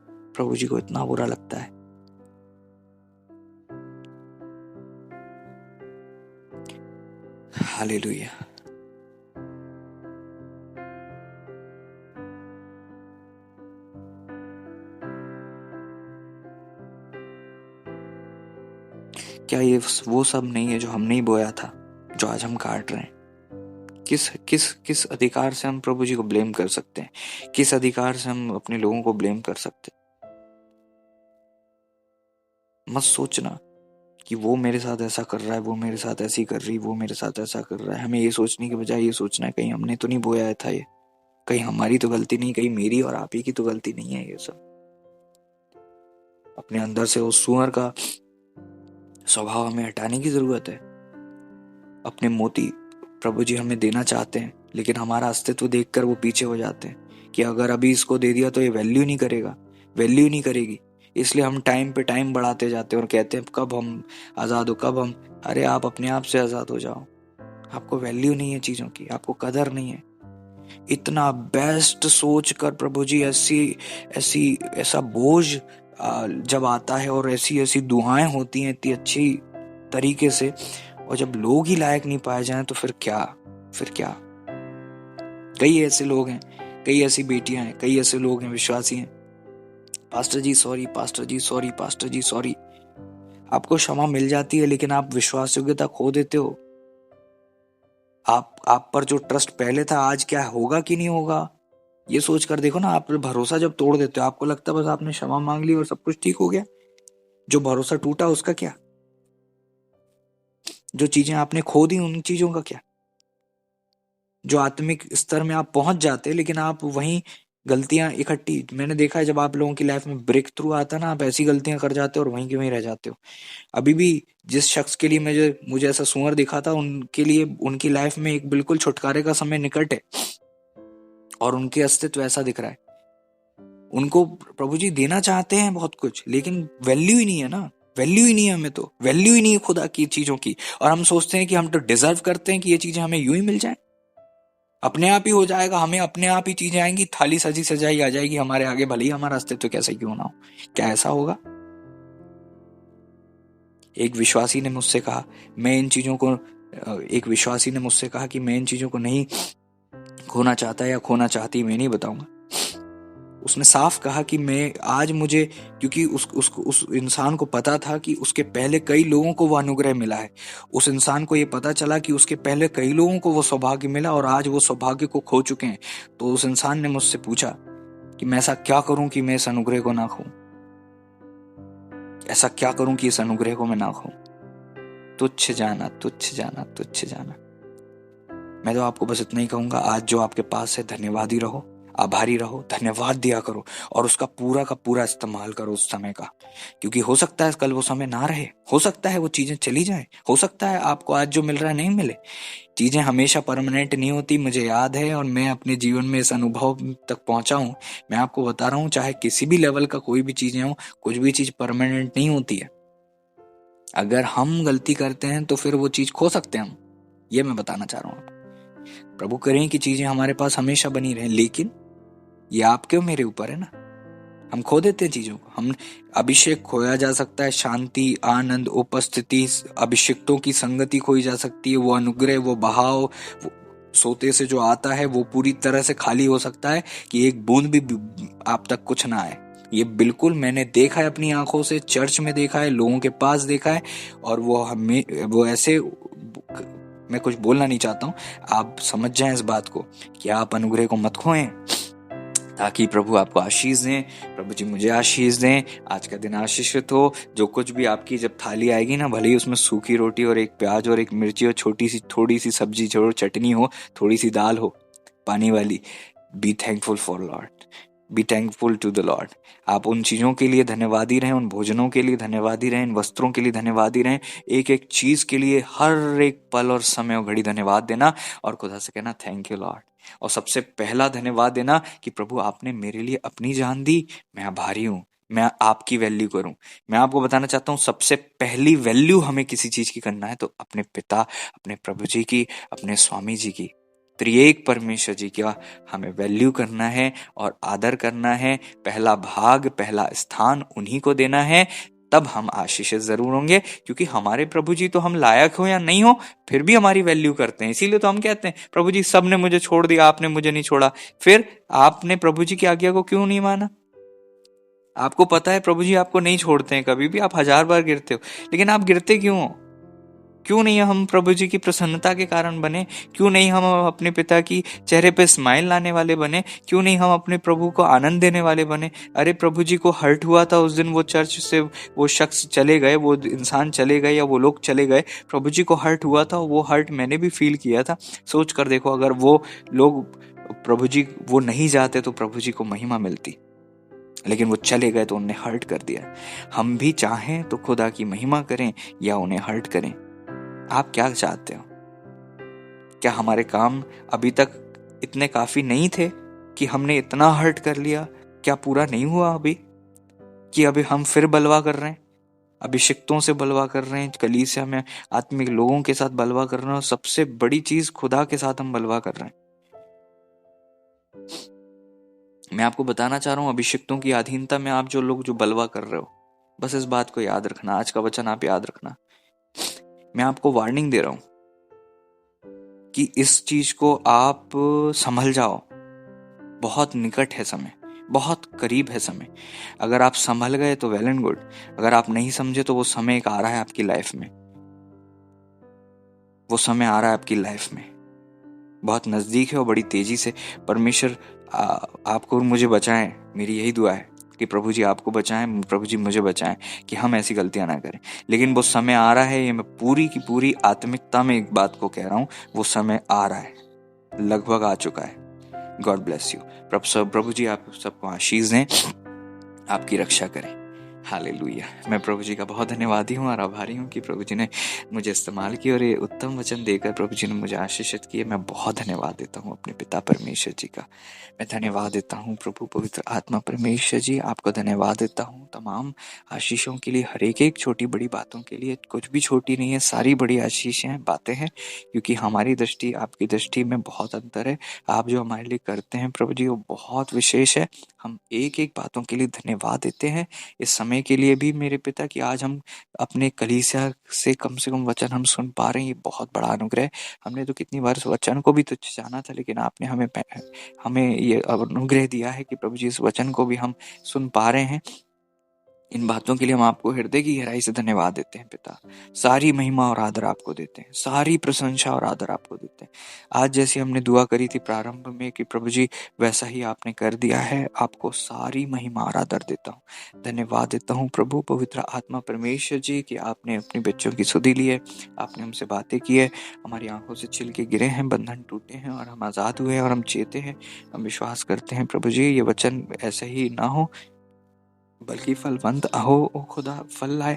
प्रभु जी को इतना बुरा लगता है। हालेलुया। क्या ये वो सब नहीं है जो हमने ही बोया था, जो आज हम काट रहे हैं? किस अधिकार से हम प्रभु जी को ब्लेम कर सकते हैं? किस अधिकार से हम अपने लोगों को ब्लेम कर सकते हैं? मत सोचना कि वो मेरे साथ ऐसा कर रहा है, वो मेरे साथ ऐसी कर रही, वो मेरे साथ ऐसा कर रहा है। हमें ये सोचने के बजाय ये सोचना है, कहीं हमने तो नहीं बोया था ये, कहीं हमारी तो गलती नहीं, कहीं मेरी और आप ही की तो गलती नहीं है ये सब। अपने अंदर से उस सुअर का स्वभाव हमें हटाने की जरूरत है। अपने मोती प्रभु जी हमें देना चाहते हैं, लेकिन हमारा अस्तित्व देखकर वो पीछे हो जाते हैं कि अगर अभी इसको दे दिया तो ये वैल्यू नहीं करेगा, वैल्यू नहीं करेगी, इसलिए हम टाइम पे टाइम बढ़ाते जाते हैं और कहते हैं कब हम आज़ाद हो, कब हम। अरे आप अपने आप से आज़ाद हो जाओ। आपको वैल्यू नहीं है चीज़ों की, आपको कदर नहीं है। इतना बेस्ट सोच कर प्रभु जी ऐसा बोझ जब आता है और ऐसी दुआएं होती हैं इतनी अच्छी तरीके से, और जब लोग ही लायक नहीं पाए जाएं तो फिर क्या? कई ऐसे लोग हैं, कई ऐसी बेटियां हैं, कई ऐसे लोग हैं, विश्वासी हैं, पास्टर जी सॉरी, पास्टर जी सॉरी, पास्टर जी सॉरी। आपको क्षमा मिल जाती है, लेकिन आप विश्वास योग्यता खो देते हो। आप पर जो ट्रस्ट पहले था, आज क्या होगा कि नहीं होगा, ये सोच कर देखो ना। आप भरोसा जब तोड़ देते हो, आपको लगता है बस आपने क्षमा मांग ली और सब कुछ ठीक हो गया। जो भरोसा टूटा उसका क्या? जो चीजें आपने खो दी उन चीजों का क्या? जो आत्मिक स्तर में आप पहुंच जाते, लेकिन आप वहीं गलतियां इकट्ठी। मैंने देखा है जब आप लोगों की लाइफ में ब्रेक थ्रू आता है ना, आप ऐसी गलतियां कर जाते हो और वहीं के वहीं रह जाते हो। अभी भी जिस शख्स के लिए मुझे ऐसा सुअर दिखा था, उनके लिए उनकी लाइफ में एक बिल्कुल छुटकारे का समय निकट है और उनके अस्तित्व ऐसा दिख रहा है। उनको प्रभु जी देना चाहते हैं बहुत कुछ, लेकिन वैल्यू ही नहीं है ना, वैल्यू ही नहीं है, हमें तो वैल्यू ही नहीं है खुदा की चीजों की। और हम सोचते हैं कि हम तो डिजर्व करते हैं कि ये चीजें हमें यूं ही मिल जाए, अपने आप ही हो जाएगा, हमें अपने आप ही चीजें आएंगी, थाली सजी सजाई आ जाएगी हमारे आगे, भले ही हमारा अस्तित्व कैसा क्यों ना हो। क्या ऐसा होगा? एक विश्वासी ने मुझसे कहा कि मैं इन चीजों को नहीं खोना चाहता या खोना चाहती, मैं नहीं बताऊंगा। उसने साफ कहा कि मैं आज मुझे, क्योंकि उस इंसान को पता था कि उसके पहले कई लोगों को वो अनुग्रह मिला है, उस इंसान को ये पता चला कि उसके पहले कई लोगों को वो सौभाग्य मिला और आज वो सौभाग्य को खो चुके हैं। तो उस इंसान ने मुझसे पूछा कि मैं ऐसा क्या करूं कि मैं इस अनुग्रह को ना खोऊं, ऐसा क्या करूं कि इस अनुग्रह को मैं ना खोऊं। तुच्छ जाना, तुच्छ जाना, तुच्छ जाना। मैं तो आपको बस इतना ही कहूंगा, आज जो आपके पास है धन्यवादी रहो, आभारी रहो, धन्यवाद दिया करो और उसका पूरा का पूरा इस्तेमाल करो उस समय का, क्योंकि हो सकता है कल वो समय ना रहे, हो सकता है वो चीजें चली जाए, हो सकता है आपको आज जो मिल रहा है नहीं मिले। चीजें हमेशा परमानेंट नहीं होती, मुझे याद है, और मैं अपने जीवन में इस अनुभव तक पहुंचा हूं। मैं आपको बता रहा हूं, चाहे किसी भी लेवल का कोई भी चीजें हो, कुछ भी चीज परमानेंट नहीं होती है। अगर हम गलती करते हैं तो फिर वो चीज खो सकते हैं हम, ये मैं बताना चाह रहा हूं। प्रभु करें कि चीजें हमारे पास हमेशा बनी रहें, लेकिन ये आपके और मेरे ऊपर है ना, हम खो देते हैं चीजों को। हम अभिषेक खोया जा सकता है, शांति, आनंद, उपस्थिति, अभिषिक्तों की संगति खोई जा सकती है, वो अनुग्रह, वो बहाव, वो सोते से जो आता है वो पूरी तरह से खाली हो सकता है कि एक बूंद भी आप तक कुछ ना आए। ये बिल्कुल मैंने देखा है अपनी आंखों से, चर्च में देखा है, लोगों के पास देखा है, और वो ऐसे, मैं कुछ बोलना नहीं चाहता हूं, आप समझ जाएं इस बात को कि आप अनुग्रह को मत खोएं, ताकि प्रभु आपको आशीष दें। प्रभु जी मुझे आशीष दें, आज का दिन आशीषित हो। जो कुछ भी आपकी जब थाली आएगी ना, भले ही उसमें सूखी रोटी और एक प्याज और एक मिर्ची और थोड़ी सी सब्जी, छोड़ो चटनी हो, थोड़ी सी दाल हो पानी वाली, be thankful for Lord, be thankful to the Lord. आप उन चीजों के लिए धन्यवादी रहें, उन भोजनों के लिए धन्यवादी रहें, इन वस्त्रों के लिए धन्यवादी रहें, एक एक चीज के लिए हर एक पल और समय और घड़ी धन्यवाद देना और खुदा से कहना थैंक यू लॉर्ड। और सबसे पहला धन्यवाद देना कि प्रभु आपने मेरे लिए अपनी जान दी, मैं आभारी हूं, मैं आपकी वैल्यू करूं। मैं आपको बताना चाहता हूं, सबसे पहली वैल्यू हमें किसी चीज की करना है तो अपने पिता, अपने प्रभु जी की, अपने स्वामी जी की, त्रिएक परमेश्वर जी का हमें वैल्यू करना है और आदर करना है। पहला भाग, पहला स्थान उन्हीं को देना है, तब हम आशीषित जरूर होंगे, क्योंकि हमारे प्रभु जी तो हम लायक हो या नहीं हो फिर भी हमारी वैल्यू करते हैं। इसीलिए तो हम कहते हैं प्रभु जी सब ने मुझे छोड़ दिया, आपने मुझे नहीं छोड़ा। फिर आपने प्रभु जी की आज्ञा को क्यों नहीं माना? आपको पता है प्रभु जी आपको नहीं छोड़ते हैं कभी भी, आप 1000 बार गिरते हो, लेकिन आप गिरते क्यों हो? क्यों नहीं हम प्रभु जी की प्रसन्नता के कारण बने? क्यों नहीं हम अपने पिता की चेहरे पे स्माइल लाने वाले बने? क्यों नहीं हम अपने प्रभु को आनंद देने वाले बने? अरे प्रभु जी को हर्ट हुआ था उस दिन, वो चर्च से वो शख्स चले गए, वो इंसान चले गए या वो लोग चले गए, प्रभु जी को हर्ट हुआ था। वो हर्ट मैंने भी फील किया था। सोच कर देखो, अगर वो लोग प्रभु जी वो नहीं जाते तो प्रभु जी को महिमा मिलती, लेकिन वो चले गए तो उन्हें हर्ट कर दिया। हम भी चाहें तो खुदा की महिमा करें या उन्हें हर्ट करें। आप क्या चाहते हो? क्या हमारे काम अभी तक इतने काफी नहीं थे कि हमने इतना हर्ट कर लिया? क्या पूरा नहीं हुआ अभी कि अभी हम फिर बलवा कर रहे हैं, अभिषिक्तों से बलवा कर रहे हैं, कलीसिया में आत्मिक लोगों के साथ बलवा कर रहे हैं, और सबसे बड़ी चीज खुदा के साथ हम बलवा कर रहे हैं। मैं आपको बताना चाह रहा हूं, अभिषिक्तों की अधीनता में आप जो लोग जो बलवा कर रहे हो, बस इस बात को याद रखना, आज का वचन आप याद रखना। मैं आपको वार्निंग दे रहा हूं कि इस चीज को आप संभल जाओ। बहुत निकट है समय, बहुत करीब है समय। अगर आप संभल गए तो वेल एंड गुड, अगर आप नहीं समझे तो वो समय एक आ रहा है आपकी लाइफ में, वो समय आ रहा है आपकी लाइफ में, बहुत नजदीक है और बड़ी तेजी से। परमेश्वर आपको और मुझे बचाएं, मेरी यही दुआ है कि प्रभु जी आपको बचाएं, प्रभु जी मुझे बचाएं कि हम ऐसी गलतियां ना करें। लेकिन वो समय आ रहा है, ये मैं पूरी की पूरी आत्मिकता में एक बात को कह रहा हूं, वो समय आ रहा है, लगभग आ चुका है। God bless you. प्रभु जी आप सबको आशीष दें, आपकी रक्षा करें। हालेलुया। मैं प्रभु जी का बहुत धन्यवादी हूँ और आभारी हूँ कि प्रभु जी ने मुझे इस्तेमाल किया और ये उत्तम वचन देकर प्रभु जी ने मुझे आशीषित किए। मैं बहुत धन्यवाद देता हूँ अपने पिता परमेश्वर जी का। मैं धन्यवाद देता हूँ प्रभु पवित्र आत्मा परमेश्वर जी, आपको धन्यवाद देता हूँ तमाम आशीषों के लिए, हर एक छोटी बड़ी बातों के लिए। कुछ भी छोटी नहीं है, सारी बड़ी आशीषें बातें हैं, क्योंकि हमारी दृष्टि आपकी दृष्टि में बहुत अंतर है। आप जो हमारे लिए करते हैं प्रभु जी वो बहुत विशेष है। हम एक एक बातों के लिए धन्यवाद देते हैं। इस समय के लिए भी मेरे पिता कि आज हम अपने कलीसिया से कम वचन हम सुन पा रहे हैं, ये बहुत बड़ा अनुग्रह है। हमने तो कितनी बार इस वचन को भी तुच्छ जाना था, लेकिन आपने हमें ये अनुग्रह दिया है कि प्रभु जी इस वचन को भी हम सुन पा रहे हैं। इन बातों के लिए हम आपको हृदय की गहराई से धन्यवाद देते हैं पिता। सारी महिमा और आदर आपको देते हैं, सारी प्रशंसा और आदर आपको देते हैं। आज जैसे हमने दुआ करी थी प्रारंभ में कि प्रभु जी वैसा ही आपने कर दिया है। आपको सारी महिमा और आदर देता हूँ, धन्यवाद देता हूँ प्रभु पवित्र आत्मा परमेश्वर जी कि आपने अपने बच्चों की सुधि ली है, आपने हमसे बातें की है, हमारी आंखों से छिलके गिरे हैं, बंधन टूटे हैं और हम आज़ाद हुए हैं और हम चेते हैं। हम विश्वास करते हैं प्रभु जी ये वचन ऐसे ही ना हो बल्कि फलवंत हो ओ खुदा, फल लाए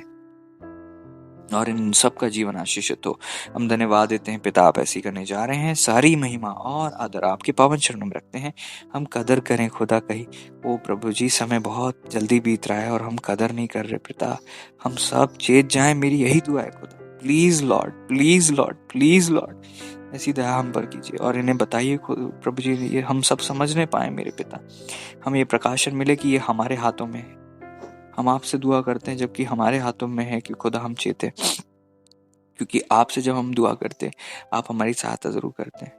और इन सब का जीवन आशीषित हो। हम धन्यवाद देते हैं पिता, आप ऐसी करने जा रहे हैं। सारी महिमा और आदर आपके पावन चरणों में रखते हैं। हम कदर करें खुदा कहीं ओ प्रभु जी, समय बहुत जल्दी बीत रहा है और हम कदर नहीं कर रहे पिता। हम सब चेत जाएं, मेरी यही दुआ है खुदा। Please Lord, please Lord, please Lord, ऐसी दया हम पर कीजिए और इन्हें बताइए प्रभु जी, ये हम सब समझने पाए मेरे पिता। हमें ये प्रकाशन मिले कि ये हमारे हाथों में है। हम आपसे दुआ करते हैं जबकि हमारे हाथों में है कि खुदा हम चेते, क्योंकि आपसे जब हम दुआ करते हैं आप हमारी सहायता जरूर करते हैं।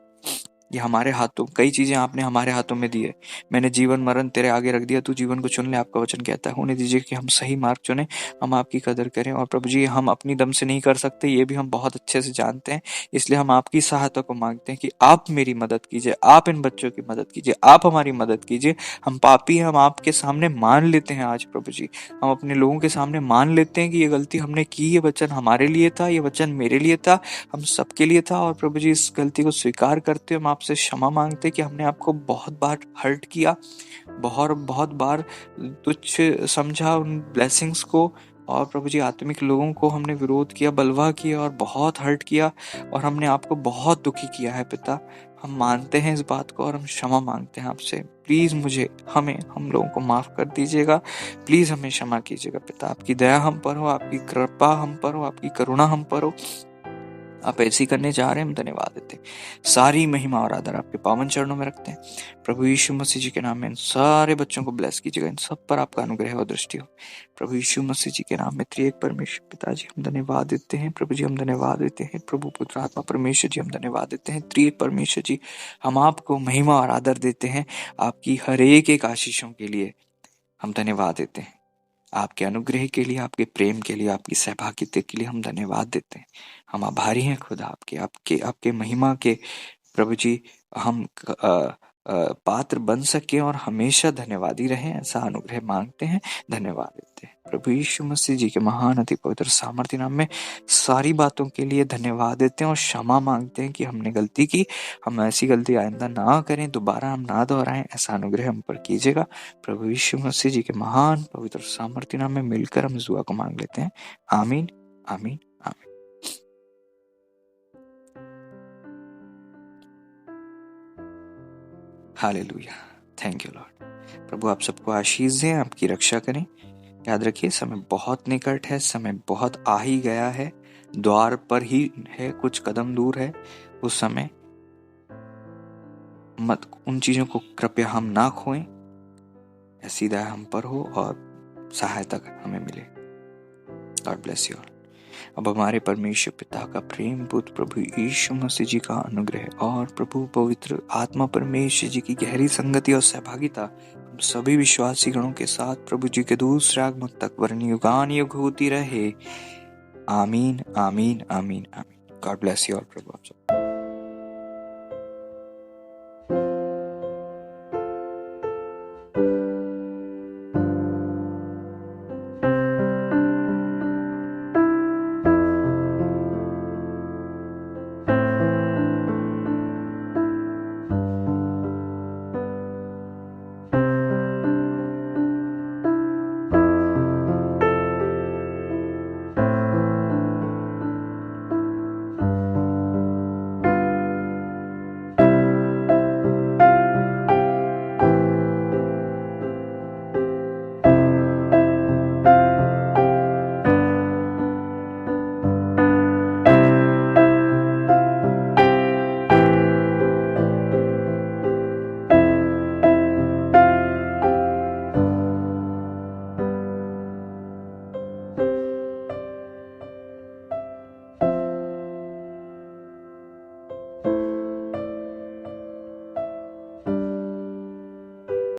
ये हमारे हाथों, कई चीजें आपने हमारे हाथों में दी है। मैंने जीवन मरण तेरे आगे रख दिया, तू जीवन को चुन ले, आपका वचन कहता है। होने दीजिए कि हम सही मार्ग चुने, हम आपकी कदर करें। और प्रभु जी हम अपनी दम से नहीं कर सकते, ये भी हम बहुत अच्छे से जानते हैं। इसलिए हम आपकी सहायता को मांगते हैं कि आप मेरी मदद कीजिए, आप इन बच्चों की मदद कीजिए, आप हमारी मदद कीजिए। हम पापी हैं, हम आपके सामने मान लेते हैं आज प्रभु जी, हम अपने लोगों के सामने मान लेते हैं कि ये गलती हमने की, ये वचन हमारे लिए था, ये वचन मेरे लिए था, हम सबके लिए था। और प्रभु जी इस गलती को स्वीकार करते हम आपसे क्षमा मांगते कि हमने आपको बहुत बार हर्ट किया, बहुत बार तुच्छ समझा उन ब्लेसिंग्स को, और प्रभु जी आत्मिक लोगों को हमने विरोध किया, बलवा किया और बहुत हर्ट किया और हमने आपको बहुत दुखी किया है पिता। हम मानते हैं इस बात को और हम क्षमा मांगते हैं आपसे। प्लीज हम लोगों को माफ कर दीजिएगा, प्लीज हमें क्षमा कीजिएगा पिता। आपकी दया हम पर हो, आपकी कृपा हम पर हो, आपकी करुणा हम पर हो। आप ऐसी करने जा रहे हैं, हम धन्यवाद देते हैं। सारी महिमा और आदर आपके पावन चरणों में रखते हैं। प्रभु यीशु मसीह जी के नाम में इन सारे बच्चों को ब्लेस कीजिएगा, इन सब पर आपका अनुग्रह और दृष्टि हो। प्रभु यीशु मसीह जी के नाम में त्रिएक परमेश्वर पिताजी हम धन्यवाद देते हैं। प्रभु जी हम धन्यवाद देते हैं। प्रभु पुत्र आत्मा परमेश्वर जी हम धन्यवाद देते हैं। त्रिएक परमेश्वर जी हम आपको महिमा और आदर देते हैं। आपकी हर एक आशीषों के लिए हम धन्यवाद देते हैं। आपके अनुग्रह के लिए, आपके प्रेम के लिए, आपकी सहभागिता के लिए हम धन्यवाद देते हैं। हम आभारी हैं खुदा आपके महिमा के प्रभु जी। हम पात्र बन सके और हमेशा धन्यवादी रहें, ऐसा अनुग्रह मांगते हैं, धन्यवाद देते हैं। प्रभु यीशु मसीह जी के महान अति पवित्र सामर्थ्य नाम में सारी बातों के लिए धन्यवाद देते हैं और क्षमा मांगते हैं कि हमने गलती की, हम ऐसी गलती आइंदा ना करें, दोबारा हम ना दोहराएं, ऐसा अनुग्रह हम पर कीजिएगा। प्रभु यीशु मसीह जी के महान पवित्र सामर्थ्य नाम में मिलकर हम इस दुआ को मांग लेते हैं। आमीन, आमीन, आमीन। Hallelujah, thank you Lord. प्रभु आप सबको आशीष दें, आपकी रक्षा करें। याद रखिए समय बहुत निकट है, समय बहुत आ ही गया है, द्वार पर ही है, कुछ कदम दूर है। उस समय मत उन चीजों को कृपया हम ना खोएं। ऐसी दया हम पर हो और सहायता हमें मिले। God bless you all. अब हमारे परमेश्वर पिता का प्रेम, पुत्र प्रभु यीशु मसीह जी का अनुग्रह और प्रभु पवित्र आत्मा परमेश्वर जी की गहरी संगति और सहभागिता हम सभी विश्वासी गणों के साथ प्रभु जी के दूसरे आगमन तक वरन युगानुयुग होती रहे। आमीन, आमीन, आमीन, आमीन। God bless you all. प्रभु आप सब